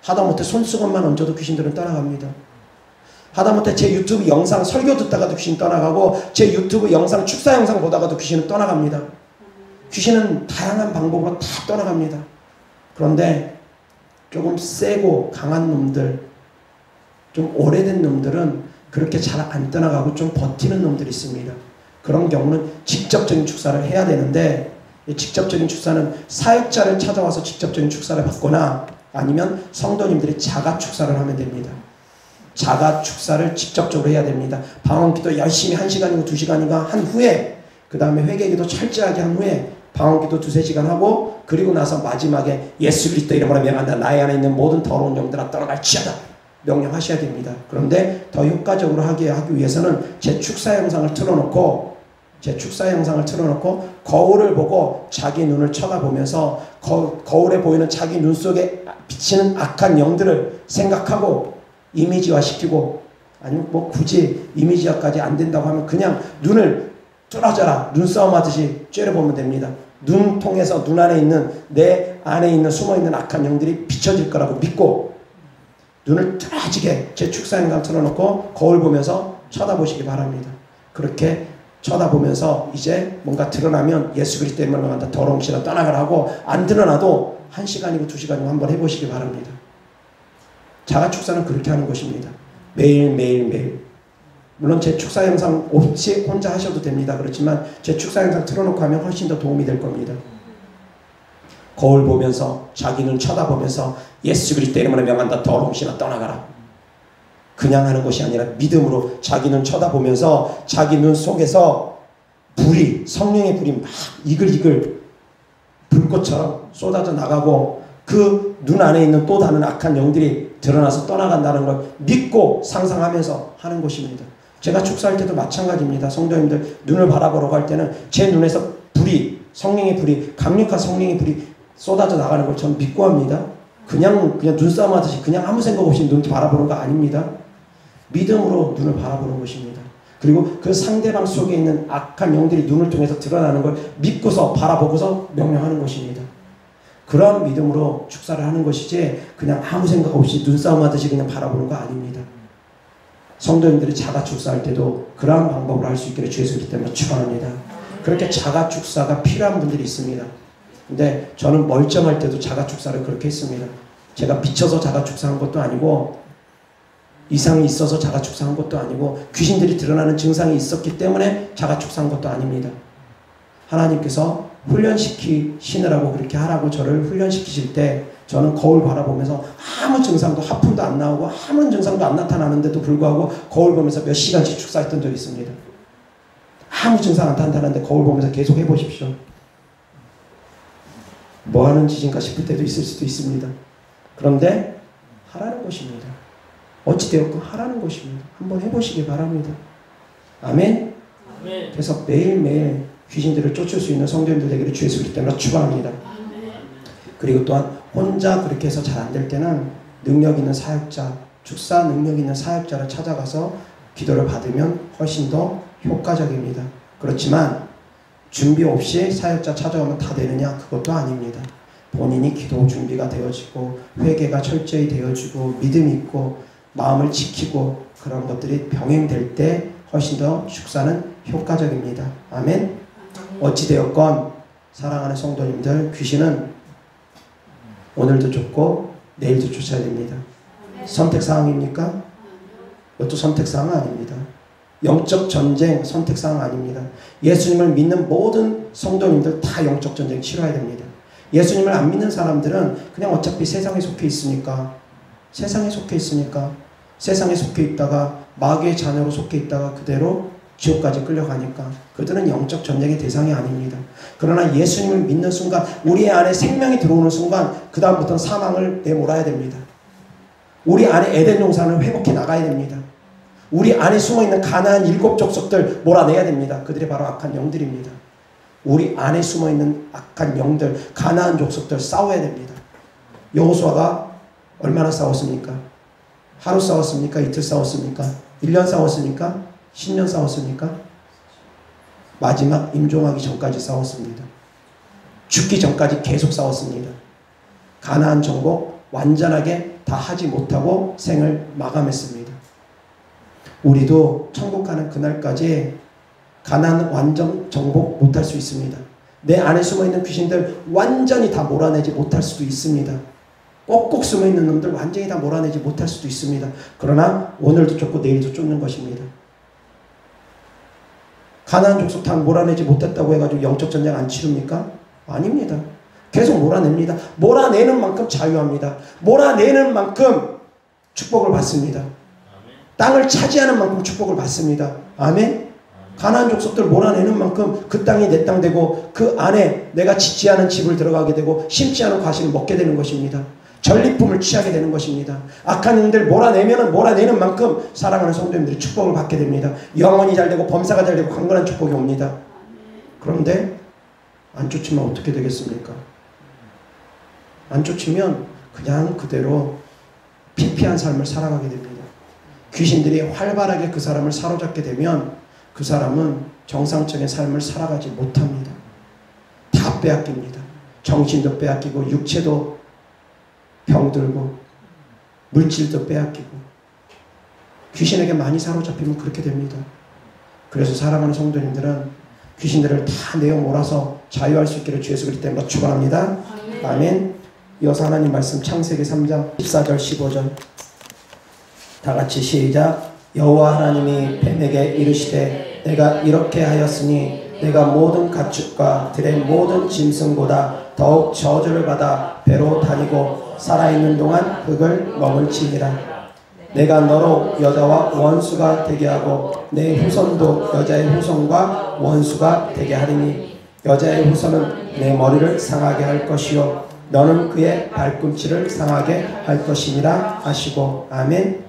Speaker 1: 하다못해 손수건만 얹어도 귀신들은 떠나갑니다. 하다못해 제 유튜브 영상 설교 듣다가도 귀신 떠나가고 제 유튜브 영상 축사 영상 보다가도 귀신은 떠나갑니다. 귀신은 다양한 방법으로 다 떠나갑니다. 그런데 조금 세고 강한 놈들, 좀 오래된 놈들은 그렇게 잘 안 떠나가고 좀 버티는 놈들이 있습니다. 그런 경우는 직접적인 축사를 해야 되는데 이 직접적인 축사는 사역자를 찾아와서 직접적인 축사를 받거나 아니면 성도님들이 자가 축사를 하면 됩니다. 자가 축사를 직접적으로 해야 됩니다. 방언기도 열심히 1시간이고 2시간인가 한 후에 그 다음에 회개기도 철저하게 한 후에 방언기도 2-3시간 하고 그리고 나서 마지막에 예수 그리스도 이름으로 명한다 나의 안에 있는 모든 더러운 영들아 떠나갈지어다 명령하셔야 됩니다. 그런데 더 효과적으로 하기 위해서는 제 축사 영상을 틀어놓고 거울을 보고 자기 눈을 쳐다보면서 거울에 보이는 자기 눈 속에 비치는 악한 영들을 생각하고 이미지화시키고 아니면 뭐 굳이 이미지화까지 안 된다고 하면 그냥 눈을 뚫어져라 눈싸움 하듯이 째려보면 됩니다. 눈 통해서 눈 안에 있는 내 안에 있는 숨어있는 악한 영들이 비춰질 거라고 믿고 눈을 뚫어지게 제 축사 영상 틀어놓고 거울 보면서 쳐다보시기 바랍니다. 그렇게 쳐다보면서 이제 뭔가 드러나면 예수 그리스도의 이름으로 명한다 더러운 귀신아 떠나가라 하고 안 드러나도 1시간이고 2시간이고 한번 해보시기 바랍니다. 자가 축사는 그렇게 하는 것입니다. 매일 물론 제 축사 영상 없이 혼자 하셔도 됩니다. 그렇지만 제 축사 영상 틀어놓고 하면 훨씬 더 도움이 될 겁니다. 거울 보면서 자기 눈 쳐다보면서 예수 그리스도의 이름으로 명한다 더러운 귀신아 떠나가라 그냥 하는 것이 아니라 믿음으로 자기 눈 쳐다보면서 자기 눈 속에서 불이 성령의 불이 막 이글이글 불꽃처럼 쏟아져 나가고 그 눈 안에 있는 또 다른 악한 영들이 드러나서 떠나간다는 걸 믿고 상상하면서 하는 것입니다. 제가 축사할 때도 마찬가지입니다. 성도님들 눈을 바라보러 갈 때는 제 눈에서 불이 성령의 불이 강력한 성령의 불이 쏟아져 나가는 걸 저는 믿고 합니다. 그냥 눈싸움 하듯이 그냥 아무 생각 없이 눈 바라보는 거 아닙니다. 믿음으로 눈을 바라보는 것입니다. 그리고 그 상대방 속에 있는 악한 영들이 눈을 통해서 드러나는 걸 믿고서 바라보고서 명령하는 것입니다. 그런 믿음으로 축사를 하는 것이지 그냥 아무 생각 없이 눈싸움 하듯이 그냥 바라보는 거 아닙니다. 성도님들이 자가 축사할 때도 그러한 방법으로 할 수 있기를 주 예수 그리스도 때문에 축원합니다. 그렇게 자가 축사가 필요한 분들이 있습니다. 근데 저는 멀쩡할 때도 자가 축사를 그렇게 했습니다. 제가 미쳐서 자가 축사한 것도 아니고 이상이 있어서 자가 축사한 것도 아니고 귀신들이 드러나는 증상이 있었기 때문에 자가 축사한 것도 아닙니다. 하나님께서 훈련시키시느라고 그렇게 하라고 저를 훈련시키실 때 저는 거울 바라보면서 아무 증상도 하품도 안 나오고 아무 증상도 안 나타나는데도 불구하고 거울 보면서 몇 시간씩 축사했던 적이 있습니다. 아무 증상 안 나타나는데 거울 보면서 계속 해보십시오. 뭐 하는 짓인가 싶을 때도 있을 수도 있습니다. 그런데 하라는 것입니다. 어찌되었건 하라는 것입니다. 한번 해보시기 바랍니다. 아멘? 아멘. 그래서 매일매일 귀신들을 쫓을 수 있는 성도님들 되기를 주 예수 그리스도 때문에 축원합니다. 그리고 또한 혼자 그렇게 해서 잘 안 될 때는 능력 있는 사역자, 축사 능력 있는 사역자를 찾아가서 기도를 받으면 훨씬 더 효과적입니다. 그렇지만 준비 없이 사역자 찾아오면 다 되느냐? 그것도 아닙니다. 본인이 기도 준비가 되어지고 회개가 철저히 되어지고 믿음이 있고 마음을 지키고 그런 것들이 병행될 때 훨씬 더 축사는 효과적입니다. 아멘. 어찌되었건 사랑하는 성도님들, 귀신은 오늘도 쫓고 내일도 쫓아야 됩니다. 선택사항입니까? 이것도 선택사항 아닙니다. 영적 전쟁 선택사항 아닙니다. 예수님을 믿는 모든 성도님들 다 영적 전쟁 치러야 됩니다. 예수님을 안 믿는 사람들은 그냥 어차피 세상에 속해 있으니까 세상에 속해 있다가 마귀의 자녀로 속해 있다가 그대로 지옥까지 끌려가니까 그들은 영적 전쟁의 대상이 아닙니다. 그러나 예수님을 믿는 순간 우리 안에 생명이 들어오는 순간 그 다음부터는 사망을 내몰아야 됩니다. 우리 안에 에덴 동산을 회복해 나가야 됩니다. 우리 안에 숨어있는 가나안 7 족속들 몰아내야 됩니다. 그들이 바로 악한 영들입니다. 우리 안에 숨어있는 악한 영들, 가나안 족속들 싸워야 됩니다. 여호수아가 얼마나 싸웠습니까? 하루 싸웠습니까? 이틀 싸웠습니까? 1년 싸웠습니까? 10년 싸웠습니까? 마지막 임종하기 전까지 싸웠습니다. 죽기 전까지 계속 싸웠습니다. 가나안 정복 완전하게 다 하지 못하고 생을 마감했습니다. 우리도 천국 가는 그날까지 가나안 완전 정복 못할 수 있습니다. 내 안에 숨어있는 귀신들 완전히 다 몰아내지 못할 수도 있습니다. 꼭꼭 숨어있는 놈들 완전히 다 몰아내지 못할 수도 있습니다. 그러나 오늘도 쫓고 내일도 쫓는 것입니다. 가나안 족속 다 몰아내지 못했다고 해가지고 영적 전쟁 안 치릅니까? 아닙니다. 계속 몰아냅니다. 몰아내는 만큼 자유합니다. 몰아내는 만큼 축복을 받습니다. 땅을 차지하는 만큼 축복을 받습니다. 아멘? 가나안 족속들 몰아내는 만큼 그 땅이 내 땅 되고 그 안에 내가 짓지 않은 집을 들어가게 되고 심지 않은 과실을 먹게 되는 것입니다. 전리품을 취하게 되는 것입니다. 악한 영들 몰아내면은 몰아내는 만큼 사랑하는 성도님들이 축복을 받게 됩니다. 영혼이 잘 되고 범사가 잘 되고 강건한 축복이 옵니다. 그런데 안 쫓으면 어떻게 되겠습니까? 안 쫓으면 그냥 그대로 피폐한 삶을 살아가게 됩니다. 귀신들이 활발하게 그 사람을 사로잡게 되면 그 사람은 정상적인 삶을 살아가지 못합니다. 다 빼앗깁니다. 정신도 빼앗기고 육체도 병들고 물질도 빼앗기고 귀신에게 많이 사로잡히면 그렇게 됩니다. 그래서 사랑하는 성도님들은 귀신들을 다 내어 몰아서 자유할 수 있기를 주 예수 그리스도 때문에 축원합니다. 아멘. 이어서 하나님 말씀 창세기 3장 14절 15절 다 같이 시작. 여호와 하나님이 뱀에게 이르시되 내가 이렇게 하였으니 내가 모든 가축과 들의 모든 짐승보다 더욱 저주를 받아 배로 다니고 살아있는 동안 흙을 먹을지니라. 내가 너로 여자와 원수가 되게 하고 내 후손도 여자의 후손과 원수가 되게 하리니 여자의 후손은 내 머리를 상하게 할 것이요 너는 그의 발꿈치를 상하게 할 것이니라 하시고. 아멘.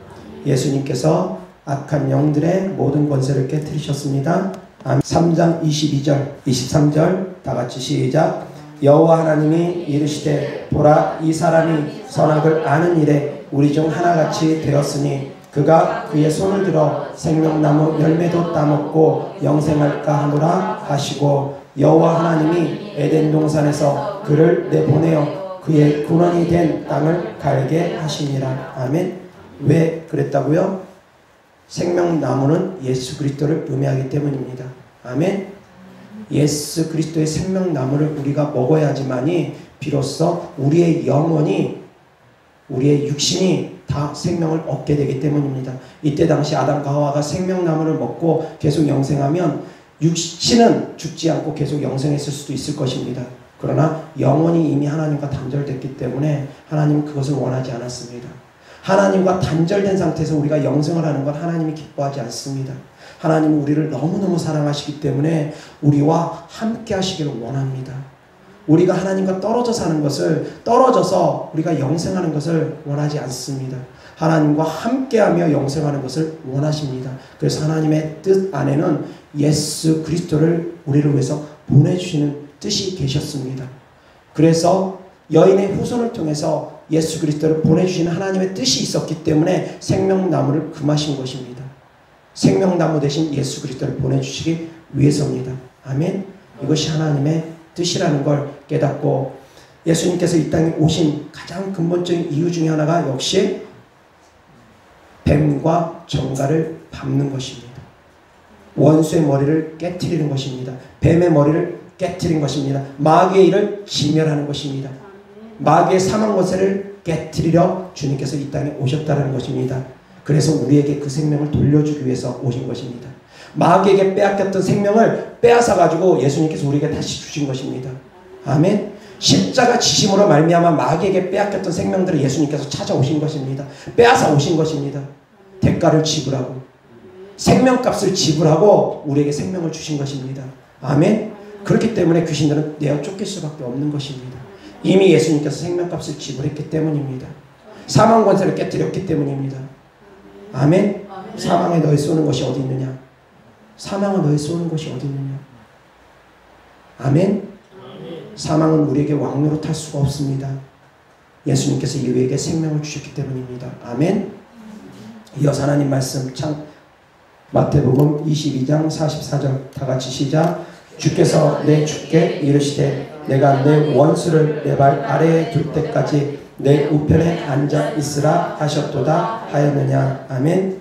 Speaker 1: 예수님께서 악한 영들의 모든 권세를 깨뜨리셨습니다. 3장 22절 23절 다 같이 시작. 여호와 하나님이 이르시되 보라 이 사람이 선악을 아는 일에 우리 중 하나같이 되었으니 그가 그의 손을 들어 생명나무 열매도 따먹고 영생할까 하노라 하시고 여호와 하나님이 에덴 동산에서 그를 내보내어 그의 근원이 된 땅을 갈게 하시니라. 아멘. 왜 그랬다고요? 생명나무는 예수 그리스도를 의미하기 때문입니다. 아멘. 예수 그리스도의 생명나무를 우리가 먹어야지만이 비로소 우리의 영혼이 우리의 육신이 다 생명을 얻게 되기 때문입니다. 이때 당시 아담과 하와가 생명나무를 먹고 계속 영생하면 육신은 죽지 않고 계속 영생했을 수도 있을 것입니다. 그러나 영혼이 이미 하나님과 단절됐기 때문에 하나님은 그것을 원하지 않았습니다. 하나님과 단절된 상태에서 우리가 영생을 하는 건 하나님이 기뻐하지 않습니다. 하나님은 우리를 너무너무 사랑하시기 때문에 우리와 함께 하시기를 원합니다. 우리가 하나님과 떨어져 사는 것을, 떨어져서 우리가 영생하는 것을 원하지 않습니다. 하나님과 함께하며 영생하는 것을 원하십니다. 그래서 하나님의 뜻 안에는 예수 그리스도를 우리를 위해서 보내주시는 뜻이 계셨습니다. 그래서 여인의 후손을 통해서 예수 그리스도를 보내주시는 하나님의 뜻이 있었기 때문에 생명나무를 금하신 것입니다. 생명나무 대신 예수 그리스도를 보내주시기 위해서입니다. 아멘. 이것이 하나님의 뜻이라는 걸 깨닫고 예수님께서 이 땅에 오신 가장 근본적인 이유 중에 하나가 역시 뱀과 정갈을 밟는 것입니다. 원수의 머리를 깨트리는 것입니다. 뱀의 머리를 깨트린 것입니다. 마귀의 일을 진멸하는 것입니다. 마귀의 사망 권세를 깨트리려 주님께서 이 땅에 오셨다는 것입니다. 그래서 우리에게 그 생명을 돌려주기 위해서 오신 것입니다. 마귀에게 빼앗겼던 생명을 빼앗아 가지고 예수님께서 우리에게 다시 주신 것입니다. 아멘. 십자가 지심으로 말미암아 마귀에게 빼앗겼던 생명들을 예수님께서 찾아오신 것입니다. 빼앗아 오신 것입니다. 대가를 지불하고 생명값을 지불하고 우리에게 생명을 주신 것입니다. 아멘. 그렇기 때문에 귀신들은 내어 쫓길 수밖에 없는 것입니다. 이미 예수님께서 생명값을 지불했기 때문입니다. 사망 권세를 깨뜨렸기 때문입니다. 아멘. 사망에 너희 쏘는 것이 어디 있느냐? 사망은 너희 쏘는 것이 어디 있느냐? 아멘. 사망은 우리에게 왕노릇 할 수가 없습니다. 예수님께서 우리에게 생명을 주셨기 때문입니다. 아멘. 이어서 하나님 말씀 마태복음 22장 44절 다 같이 시작. 주께서 내 주께 이르시되 내가 내 원수를 내 발 아래에 둘 때까지 내 우편에 앉아 있으라 하셨도다 하였느냐. 아멘.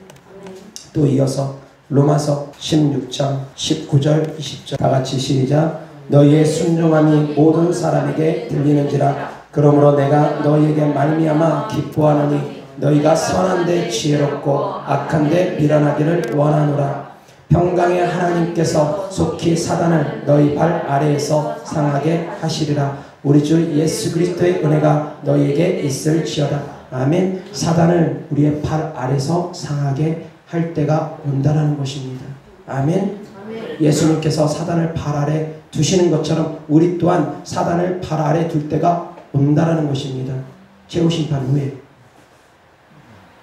Speaker 1: 또 이어서 로마서 16장 19절 20절 다 같이 시작. 너희의 순종함이 모든 사람에게 들리는지라. 그러므로 내가 너희에게 말미암아 기뻐하노니 너희가 선한데 지혜롭고 악한데 미련하기를 원하노라. 평강의 하나님께서 속히 사단을 너희 발 아래에서 상하게 하시리라. 우리 주 예수 그리스도의 은혜가 너희에게 있을지어다. 아멘. 사단을 우리의 발 아래에서 상하게 할 때가 온다라는 것입니다. 아멘. 예수님께서 사단을 발 아래 두시는 것처럼 우리 또한 사단을 발 아래 둘 때가 온다라는 것입니다. 최후심판 후에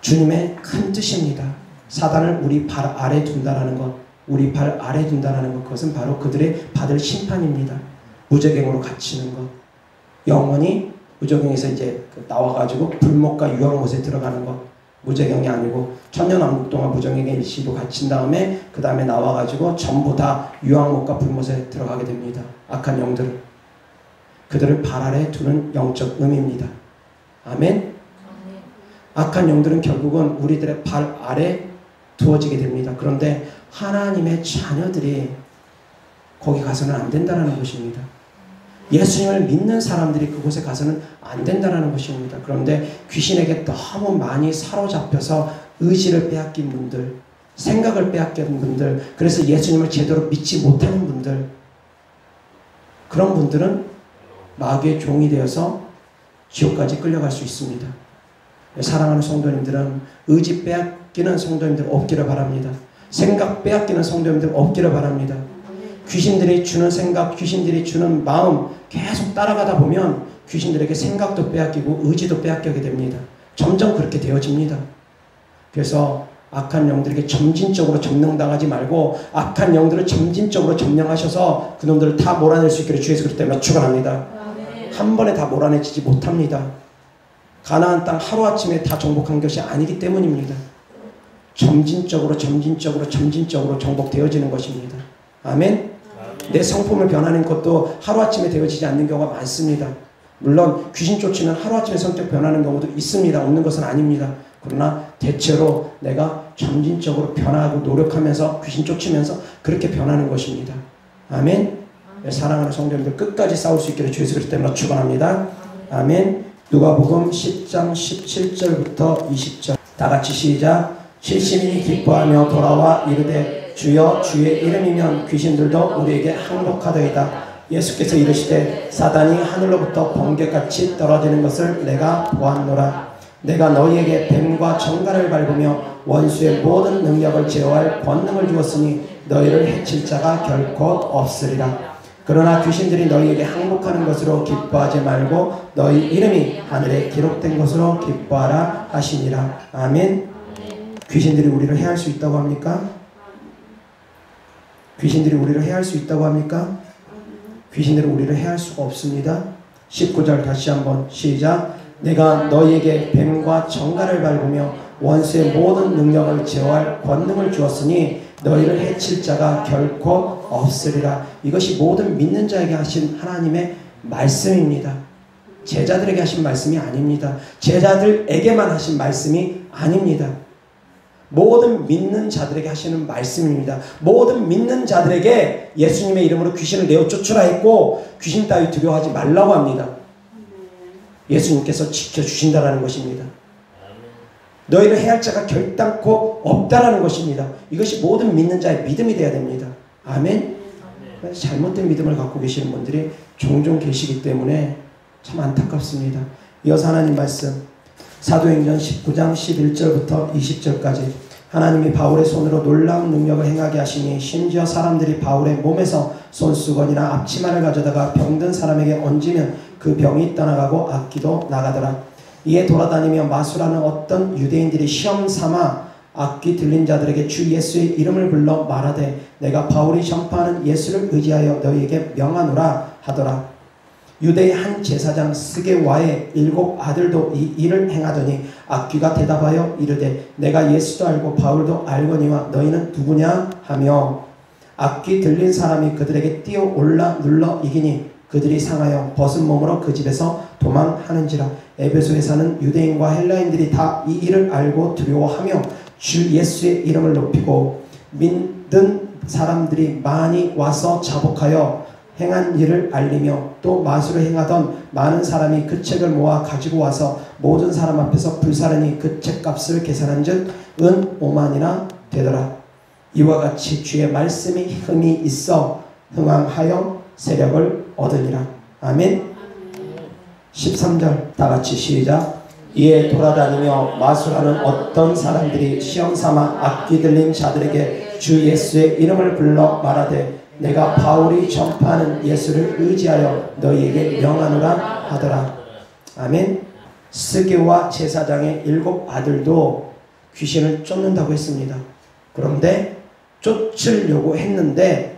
Speaker 1: 주님의 큰 뜻입니다. 사단을 우리 발 아래 둔다라는 것, 우리 발 아래 둔다라는 것, 그것은 바로 그들의 받을 심판입니다. 무저갱으로 갇히는 것, 영원히 무저갱에서 이제 나와가지고 불못과 유황못에 들어가는 것, 무저갱이 아니고 천년왕국 동안 무저갱의 일시로 갇힌 다음에 그 다음에 나와가지고 전부 다 유황못과 불못에 들어가게 됩니다. 악한 영들을, 그들을 발 아래 두는 영적 의미입니다. 아멘. 악한 영들은 결국은 우리들의 발 아래 두어지게 됩니다. 그런데 하나님의 자녀들이 거기 가서는 안 된다는 것입니다. 예수님을 믿는 사람들이 그곳에 가서는 안 된다는 것입니다. 그런데 귀신에게 너무 많이 사로잡혀서 의지를 빼앗긴 분들, 생각을 빼앗긴 분들, 그래서 예수님을 제대로 믿지 못하는 분들, 그런 분들은 마귀의 종이 되어서 지옥까지 끌려갈 수 있습니다. 사랑하는 성도님들은 의지 빼앗기는 성도님들 없기를 바랍니다. 생각 빼앗기는 성도님들 없기를 바랍니다. 귀신들이 주는 생각, 귀신들이 주는 마음 계속 따라가다 보면 귀신들에게 생각도 빼앗기고 의지도 빼앗기게 됩니다. 점점 그렇게 되어집니다. 그래서 악한 영들에게 점진적으로 점령당하지 말고 악한 영들을 점진적으로 점령하셔서 그놈들을 다 몰아낼 수 있기를 주 예수 그리스도 때문에 축원합니다. 한 번에 다 몰아내지지 못합니다. 가나안 땅 하루아침에 다 정복한 것이 아니기 때문입니다. 점진적으로 정복되어지는 것입니다. 아멘. 내 성품을 변하는 것도 하루아침에 되어지지 않는 경우가 많습니다. 물론 귀신 쫓으면 하루아침에 성격 변하는 경우도 있습니다. 없는 것은 아닙니다. 그러나 대체로 내가 점진적으로 변하고 노력하면서 귀신 쫓으면서 그렇게 변하는 것입니다. 아멘. 사랑하는 성도님들 끝까지 싸울 수 있기를 주 예수 그리스도 때문에 축원합니다. 아멘. 누가복음 10장 17절부터 20절 다 같이 시작. 70인이 기뻐하며 돌아와 이르되 주여 주의 이름이면 귀신들도 우리에게 항복하더이다. 예수께서 이르시되 사단이 하늘로부터 번개같이 떨어지는 것을 내가 보았노라. 내가 너희에게 뱀과 정갈을 밟으며 원수의 모든 능력을 제어할 권능을 주었으니 너희를 해칠 자가 결코 없으리라. 그러나 귀신들이 너희에게 항복하는 것으로 기뻐하지 말고 너희 이름이 하늘에 기록된 것으로 기뻐하라 하시니라. 아멘. 귀신들이 우리를 해할 수 있다고 합니까? 귀신들이 우리를 해할 수 있다고 합니까? 귀신들은 우리를 해할 수가 없습니다. 19절 다시 한번 시작. 내가 너희에게 뱀과 정갈을 밟으며 원수의 모든 능력을 제어할 권능을 주었으니 너희를 해칠 자가 결코 없으리라. 이것이 모든 믿는 자에게 하신 하나님의 말씀입니다. 제자들에게 하신 말씀이 아닙니다. 제자들에게만 하신 말씀이 아닙니다. 모든 믿는 자들에게 하시는 말씀입니다. 모든 믿는 자들에게 예수님의 이름으로 귀신을 내어 쫓으라 했고 귀신 따위 두려워하지 말라고 합니다. 예수님께서 지켜주신다라는 것입니다. 너희를 해할 자가 결단코 없다라는 것입니다. 이것이 모든 믿는 자의 믿음이 되어야 됩니다. 아멘. 잘못된 믿음을 갖고 계시는 분들이 종종 계시기 때문에 참 안타깝습니다. 이어서 하나님 말씀 사도행전 19장 11절부터 20절까지 하나님이 바울의 손으로 놀라운 능력을 행하게 하시니 심지어 사람들이 바울의 몸에서 손수건이나 앞치마를 가져다가 병든 사람에게 얹으면 그 병이 떠나가고 악기도 나가더라. 이에 돌아다니며 마술하는 어떤 유대인들이 시험 삼아 악기 들린 자들에게 주 예수의 이름을 불러 말하되 내가 바울이 전파하는 예수를 의지하여 너희에게 명하노라 하더라. 유대의 한 제사장 스게와의 7 아들도 이 일을 행하더니 악귀가 대답하여 이르되 내가 예수도 알고 바울도 알거니와 너희는 누구냐 하며 악귀 들린 사람이 그들에게 뛰어올라 눌러 이기니 그들이 상하여 벗은 몸으로 그 집에서 도망하는지라. 에베소에 사는 유대인과 헬라인들이 다 이 일을 알고 두려워하며 주 예수의 이름을 높이고 믿는 사람들이 많이 와서 자복하여 행한 일을 알리며 또 마술을 행하던 많은 사람이 그 책을 모아 가지고 와서 모든 사람 앞에서 불사르니 그 책값을 계산한 즉 은 5만이나 되더라. 이와 같이 주의 말씀이 힘이 있어 흥왕하여 세력을 얻으니라. 아멘. 13절 다같이 시작. 이에 돌아다니며 마술하는 어떤 사람들이 시험삼아 악기 들린 자들에게 주 예수의 이름을 불러 말하되 내가 바울이 전파하는 예수를 의지하여 너희에게 명하노라 하더라. 아멘. 스게와 제사장의 7 아들도 귀신을 쫓는다고 했습니다. 그런데 쫓으려고 했는데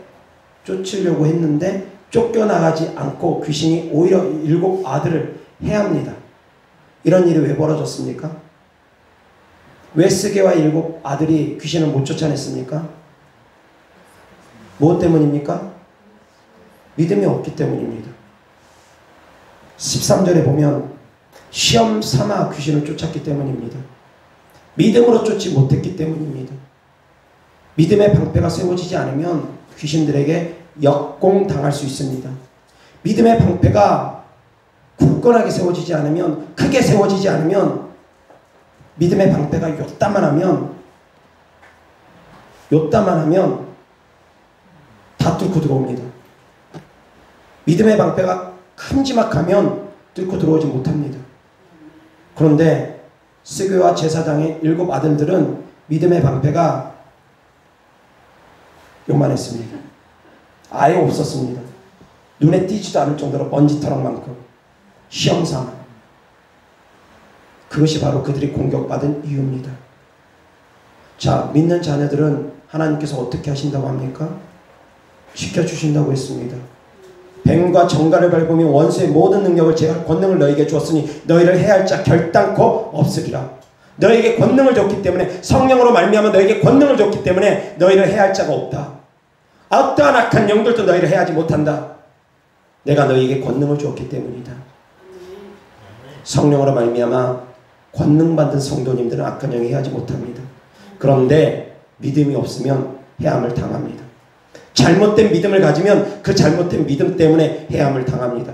Speaker 1: 쫓겨나가지 않고 귀신이 오히려 7 아들을 해합니다. 이런 일이 왜 벌어졌습니까? 왜 스게와 7 아들이 귀신을 못 쫓아냈습니까? 무엇 때문입니까? 믿음이 없기 때문입니다. 13절에 보면 시험 삼아 귀신을 쫓았기 때문입니다. 믿음으로 쫓지 못했기 때문입니다. 믿음의 방패가 세워지지 않으면 귀신들에게 역공당할 수 있습니다. 믿음의 방패가 굳건하게 세워지지 않으면, 크게 세워지지 않으면, 믿음의 방패가 요따만 하면 다 뚫고 들어옵니다. 믿음의 방패가 큼지막하면 뚫고 들어오지 못합니다. 그런데 스게와 제사장의 7 아들들은 믿음의 방패가 요만했습니다. 아예 없었습니다. 눈에 띄지도 않을 정도로 먼지터럭만큼 시험삼아. 그것이 바로 그들이 공격받은 이유입니다. 자, 믿는 자녀들은 하나님께서 어떻게 하신다고 합니까? 지켜주신다고 했습니다. 뱀과 정갈을 밟으며 원수의 모든 능력을 제가 권능을 너희에게 주었으니 너희를 해할 자 결단코 없으리라. 너희에게 권능을 줬기 때문에, 성령으로 말미암아 너희에게 권능을 줬기 때문에 너희를 해할 자가 없다. 어떠한 악한 영들도 너희를 해하지 못한다. 내가 너희에게 권능을 주었기 때문이다. 성령으로 말미암아 권능 받은 성도님들은 악한 영이 해하지 못합니다. 그런데 믿음이 없으면 해함을 당합니다. 잘못된 믿음을 가지면 그 잘못된 믿음 때문에 해함을 당합니다.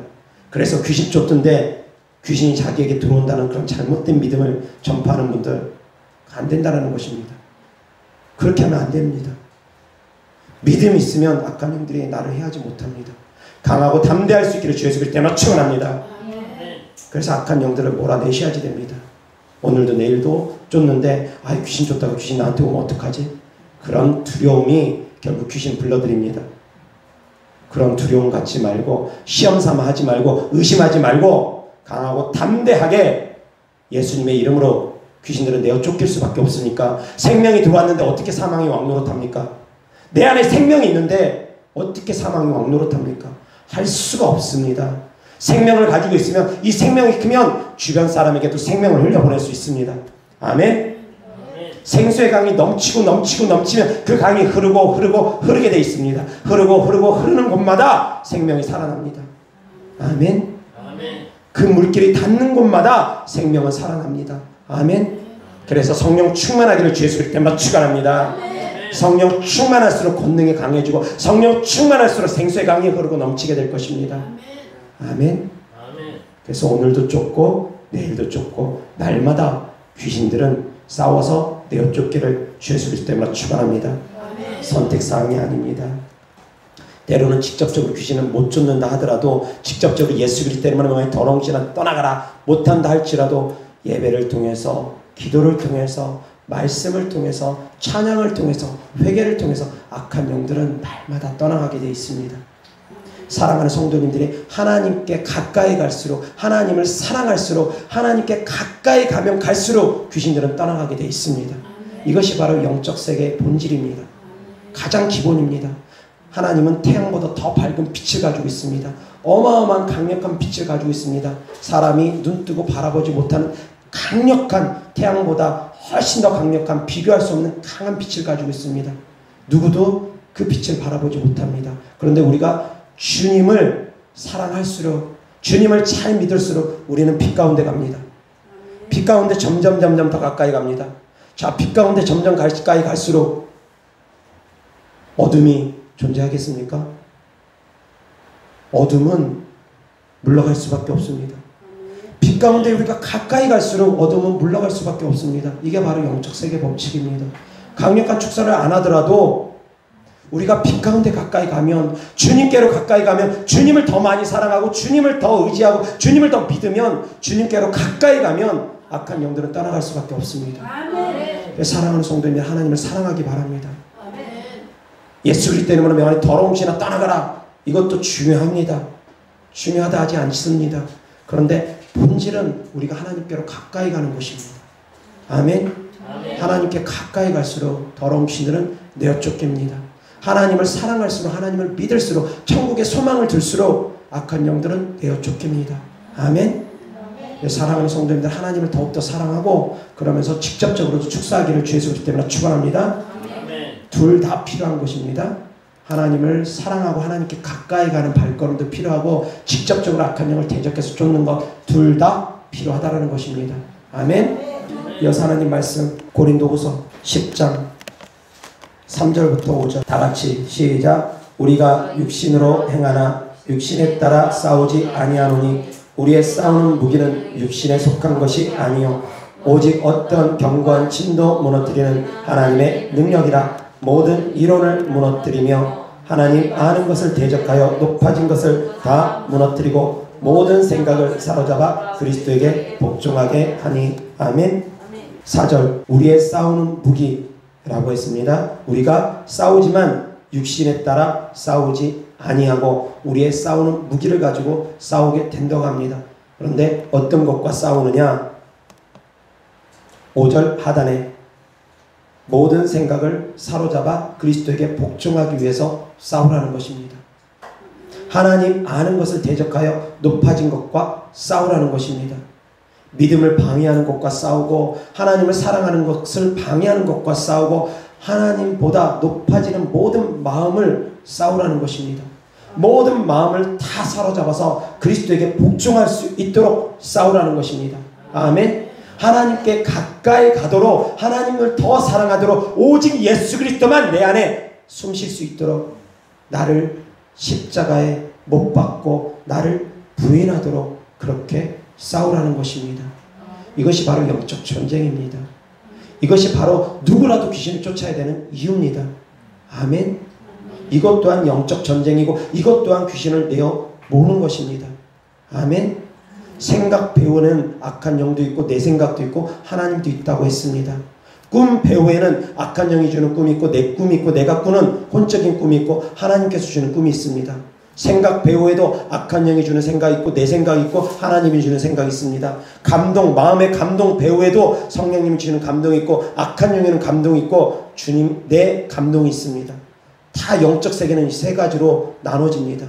Speaker 1: 그래서 귀신 쫓던데 귀신이 자기에게 들어온다는 그런 잘못된 믿음을 전파하는 분들 안 된다는 것입니다. 그렇게 하면 안 됩니다. 믿음이 있으면 악한 영들이 나를 해하지 못합니다. 강하고 담대할 수 있기를 주 예수 그리스도 이름으로 축원합니다. 그래서 악한 영들을 몰아내셔야지 됩니다. 오늘도 내일도 쫓는데 귀신 쫓다가 귀신 나한테 오면 어떡하지? 그런 두려움이 결국 귀신 불러들입니다. 그런 두려움 갖지 말고 시험삼아 하지 말고 의심하지 말고 강하고 담대하게 예수님의 이름으로 귀신들은 내어 쫓길 수밖에 없으니까. 생명이 들어왔는데 어떻게 사망이 왕노릇합니까? 내 안에 생명이 있는데 어떻게 사망이 왕노릇합니까? 할 수가 없습니다. 생명을 가지고 있으면 이 생명이 크면 주변 사람에게도 생명을 흘려보낼 수 있습니다. 아멘. 생수의 강이 넘치면 그 강이 흐르게 되어 있습니다. 흐르고 흐르는 곳마다 생명이 살아납니다. 아멘. 그 물길이 닿는 곳마다 생명은 살아납니다. 아멘. 그래서 성령 충만하기를 주 예수 그리스도 이름으로 축원합니다. 성령 충만할수록 권능이 강해지고 성령 충만할수록 생수의 강이 흐르고 넘치게 될 것입니다. 아멘. 그래서 오늘도 쫓고 내일도 쫓고 날마다 귀신들은 싸워서 내어 쫓기를 주 예수 그리스도 이름으로 축원합니다. 선택사항이 아닙니다. 때로는 직접적으로 귀신은 못 쫓는다 하더라도 직접적으로 예수 그리스도 이름으로 더러운 귀신아 떠나가라 못한다 할지라도 예배를 통해서 기도를 통해서 말씀을 통해서 찬양을 통해서 회개를 통해서 악한 영들은 날마다 떠나가게 되어 있습니다. 사랑하는 성도님들이 하나님께 가까이 갈수록 하나님을 사랑할수록 하나님께 가까이 가면 갈수록 귀신들은 떠나가게 되어 있습니다. 이것이 바로 영적 세계의 본질입니다. 가장 기본입니다. 하나님은 태양보다 더 밝은 빛을 가지고 있습니다. 어마어마한 강력한 빛을 가지고 있습니다. 사람이 눈뜨고 바라보지 못하는 강력한 태양보다 훨씬 더 강력한 비교할 수 없는 강한 빛을 가지고 있습니다. 누구도 그 빛을 바라보지 못합니다. 그런데 우리가 주님을 사랑할수록 주님을 잘 믿을수록 우리는 빛 가운데 갑니다. 빛 가운데 점점 더 가까이 갑니다. 자, 빛 가운데 점점 가까이 갈수록 어둠이 존재하겠습니까? 어둠은 물러갈 수밖에 없습니다. 빛 가운데 우리가 가까이 갈수록 어둠은 물러갈 수밖에 없습니다. 이게 바로 영적 세계 법칙입니다. 강력한 축사를 안 하더라도 우리가 빛 가운데 가까이 가면 주님께로 가까이 가면 주님을 더 많이 사랑하고 주님을 더 의지하고 주님을 더 믿으면 주님께로 가까이 가면 악한 영들은 떠나갈 수밖에 없습니다. 사랑하는 성도님들 하나님을 사랑하기 바랍니다. 예수 그리스도 이름으로 명하니 더러운 귀신아 떠나가라. 이것도 중요합니다. 중요하다 하지 않습니다. 그런데 본질은 우리가 하나님께로 가까이 가는 것입니다. 아멘. 하나님께 가까이 갈수록 더러운 귀신들은 내어 쫓깁니다. 하나님을 사랑할수록 하나님을 믿을수록 천국의 소망을 들수록 악한 영들은 내어 쫓깁니다. 아멘. 사랑하는 성도님들 하나님을 더욱더 사랑하고 그러면서 직접적으로도 축사하기를 주 예수 그리스도 때문에 축원합니다. 둘 다 필요한 것입니다. 하나님을 사랑하고 하나님께 가까이 가는 발걸음도 필요하고 직접적으로 악한 영을 대적해서 쫓는 것 둘 다 필요하다는 것입니다. 아멘. 이어서 하나님 말씀 고린도후서 10장 3절부터 5절 다 같이 시작. 우리가 육신으로 행하나 육신에 따라 싸우지 아니하노니 우리의 싸우는 무기는 육신에 속한 것이 아니요 오직 어떤 견고한 진도 무너뜨리는 하나님의 능력이라. 모든 이론을 무너뜨리며 하나님 아는 것을 대적하여 높아진 것을 다 무너뜨리고 모든 생각을 사로잡아 그리스도에게 복종하게 하니. 아멘. 4절 우리의 싸우는 무기라고 했습니다. 우리가 싸우지만 육신에 따라 싸우지 아니하고 우리의 싸우는 무기를 가지고 싸우게 된다고 합니다. 그런데 어떤 것과 싸우느냐? 5절 하단에 모든 생각을 사로잡아 그리스도에게 복종하기 위해서 싸우라는 것입니다. 하나님 아는 것을 대적하여 높아진 것과 싸우라는 것입니다. 믿음을 방해하는 것과 싸우고 하나님을 사랑하는 것을 방해하는 것과 싸우고 하나님보다 높아지는 모든 마음을 싸우라는 것입니다. 모든 마음을 다 사로잡아서 그리스도에게 복종할 수 있도록 싸우라는 것입니다. 아멘. 하나님께 가까이 가도록 하나님을 더 사랑하도록 오직 예수 그리스도만 내 안에 숨 쉴 수 있도록 나를 십자가에 못 박고 나를 부인하도록 그렇게 싸우라는 것입니다. 이것이 바로 영적 전쟁입니다. 이것이 바로 누구라도 귀신을 쫓아야 되는 이유입니다. 아멘. 이것 또한 영적 전쟁이고 이것 또한 귀신을 내어 모으는 것입니다. 아멘. 생각 배후에는 악한 영도 있고 내 생각도 있고 하나님도 있다고 했습니다. 꿈 배후에는 악한 영이 주는 꿈이 있고 내 꿈이 있고 내가 꾸는 혼적인 꿈이 있고 하나님께서 주는 꿈이 있습니다. 생각 배후에도 악한 영이 주는 생각이 있고 내 생각이 있고 하나님이 주는 생각이 있습니다. 감동, 마음의 감동 배후에도 성령님이 주는 감동이 있고 악한 영에는 감동이 있고 주님 내 감동이 있습니다. 다 영적 세계는 이 세 가지로 나눠집니다.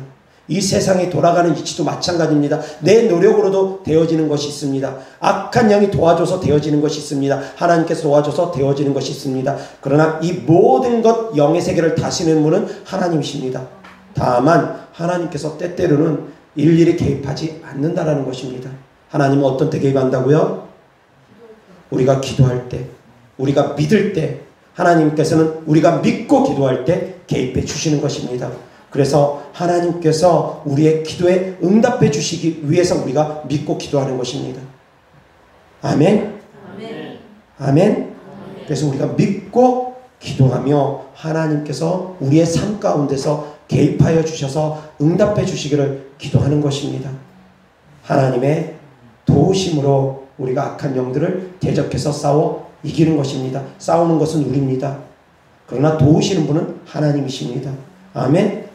Speaker 1: 이 세상이 돌아가는 이치도 마찬가지입니다. 내 노력으로도 되어지는 것이 있습니다. 악한 영이 도와줘서 되어지는 것이 있습니다. 하나님께서 도와줘서 되어지는 것이 있습니다. 그러나 이 모든 것 영의 세계를 다스리는 분은 하나님이십니다. 다만 하나님께서 때때로는 일일이 개입하지 않는다라는 것입니다. 하나님은 어떤 때 개입한다고요? 우리가 기도할 때, 우리가 믿을 때, 하나님께서는 우리가 믿고 기도할 때 개입해 주시는 것입니다. 그래서 하나님께서 우리의 기도에 응답해 주시기 위해서 우리가 믿고 기도하는 것입니다. 아멘? 아멘? 아멘? 그래서 우리가 믿고 기도하며 하나님께서 우리의 삶 가운데서 개입하여 주셔서 응답해 주시기를 기도하는 것입니다. 하나님의 도우심으로 우리가 악한 영들을 대적해서 싸워 이기는 것입니다. 싸우는 것은 우리입니다. 그러나 도우시는 분은 하나님이십니다. 아멘?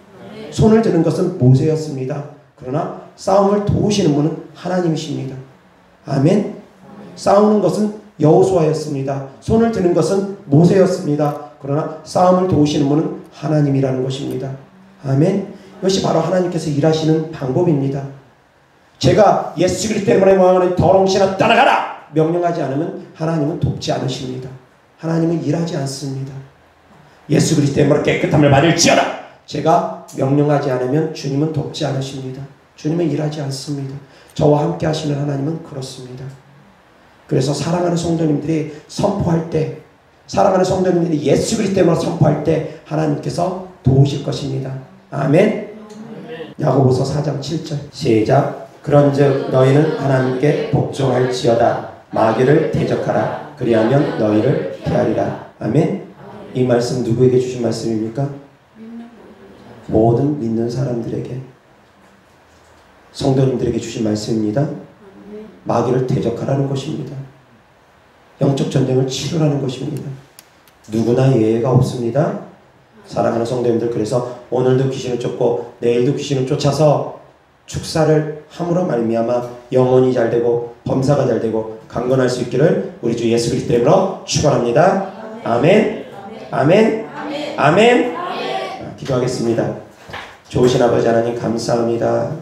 Speaker 1: 손을 드는 것은 모세였습니다. 그러나 싸움을 도우시는 분은 하나님이십니다. 아멘? 싸우는 것은 여호수아였습니다. 손을 드는 것은 모세였습니다. 그러나 싸움을 도우시는 분은 하나님이라는 것입니다. 아멘? 이것이 바로 하나님께서 일하시는 방법입니다. 제가 예수 그리스도 때문에 왕하는 더러운 신아 따라가라! 명령하지 않으면 하나님은 돕지 않으십니다. 하나님은 일하지 않습니다. 예수 그리스도 때문에 깨끗함을 받을지어다! 제가 명령하지 않으면 주님은 돕지 않으십니다. 주님은 일하지 않습니다. 저와 함께 하시는 하나님은 그렇습니다. 그래서 사랑하는 성도님들이 선포할 때, 사랑하는 성도님들이 예수 그리스도 때문에 선포할 때 하나님께서 도우실 것입니다. 아멘. 야고보서 4장 7절 시작. 그런즉 너희는 하나님께 복종할지어다. 마귀를 대적하라. 그리하면 너희를 피하리라. 아멘. 이 말씀 누구에게 주신 말씀입니까? 모든 믿는 사람들에게, 성도님들에게 주신 말씀입니다. 마귀를 대적하라는 것입니다. 영적 전쟁을 치르라는 것입니다. 누구나 예외가 없습니다. 사랑하는 성도님들, 그래서 오늘도 귀신을 쫓고 내일도 귀신을 쫓아서 축사를 함으로 말미암아 영혼이 잘되고 범사가 잘되고 강건할 수 있기를 우리 주 예수 그리스도 이름으로 축원합니다. 아멘. 아멘. 아멘. 기도하겠습니다. 좋으신 아버지 하나님 감사합니다.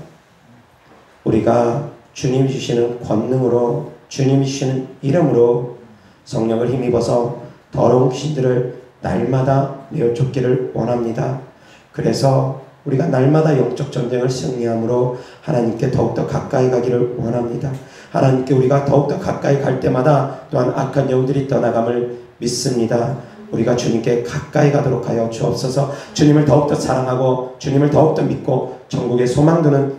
Speaker 1: 우리가 주님이 주시는 권능으로, 주님이 주시는 이름으로 성령을 힘입어서 더러운 귀신들을 날마다 내어 쫓기를 원합니다. 그래서 우리가 날마다 영적 전쟁을 승리함으로 하나님께 더욱더 가까이 가기를 원합니다. 하나님께 우리가 더욱더 가까이 갈 때마다 또한 악한 영들이 떠나감을 믿습니다. 우리가 주님께 가까이 가도록 하여 주옵소서. 주님을 더욱더 사랑하고 주님을 더욱더 믿고 천국에 소망두는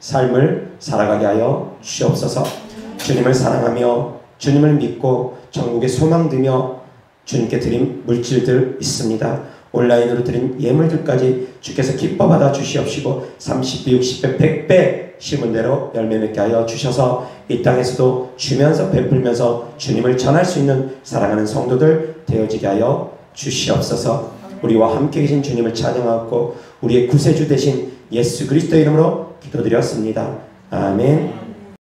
Speaker 1: 삶을 살아가게 하여 주옵소서. 주님을 사랑하며 주님을 믿고 천국에 소망두며 주님께 드린 물질들 있습니다. 온라인으로 드린 예물들까지 주께서 기뻐 받아 주시옵시고 30배, 60배, 100배 심은 대로 열매 맺게 하여 주셔서 이 땅에서도 주면서 베풀면서 주님을 전할 수 있는 사랑하는 성도들 되어지게 하여 주시옵소서. 우리와 함께 계신 주님을 찬양하고 우리의 구세주 되신 예수 그리스도 이름으로 기도드렸습니다. 아멘.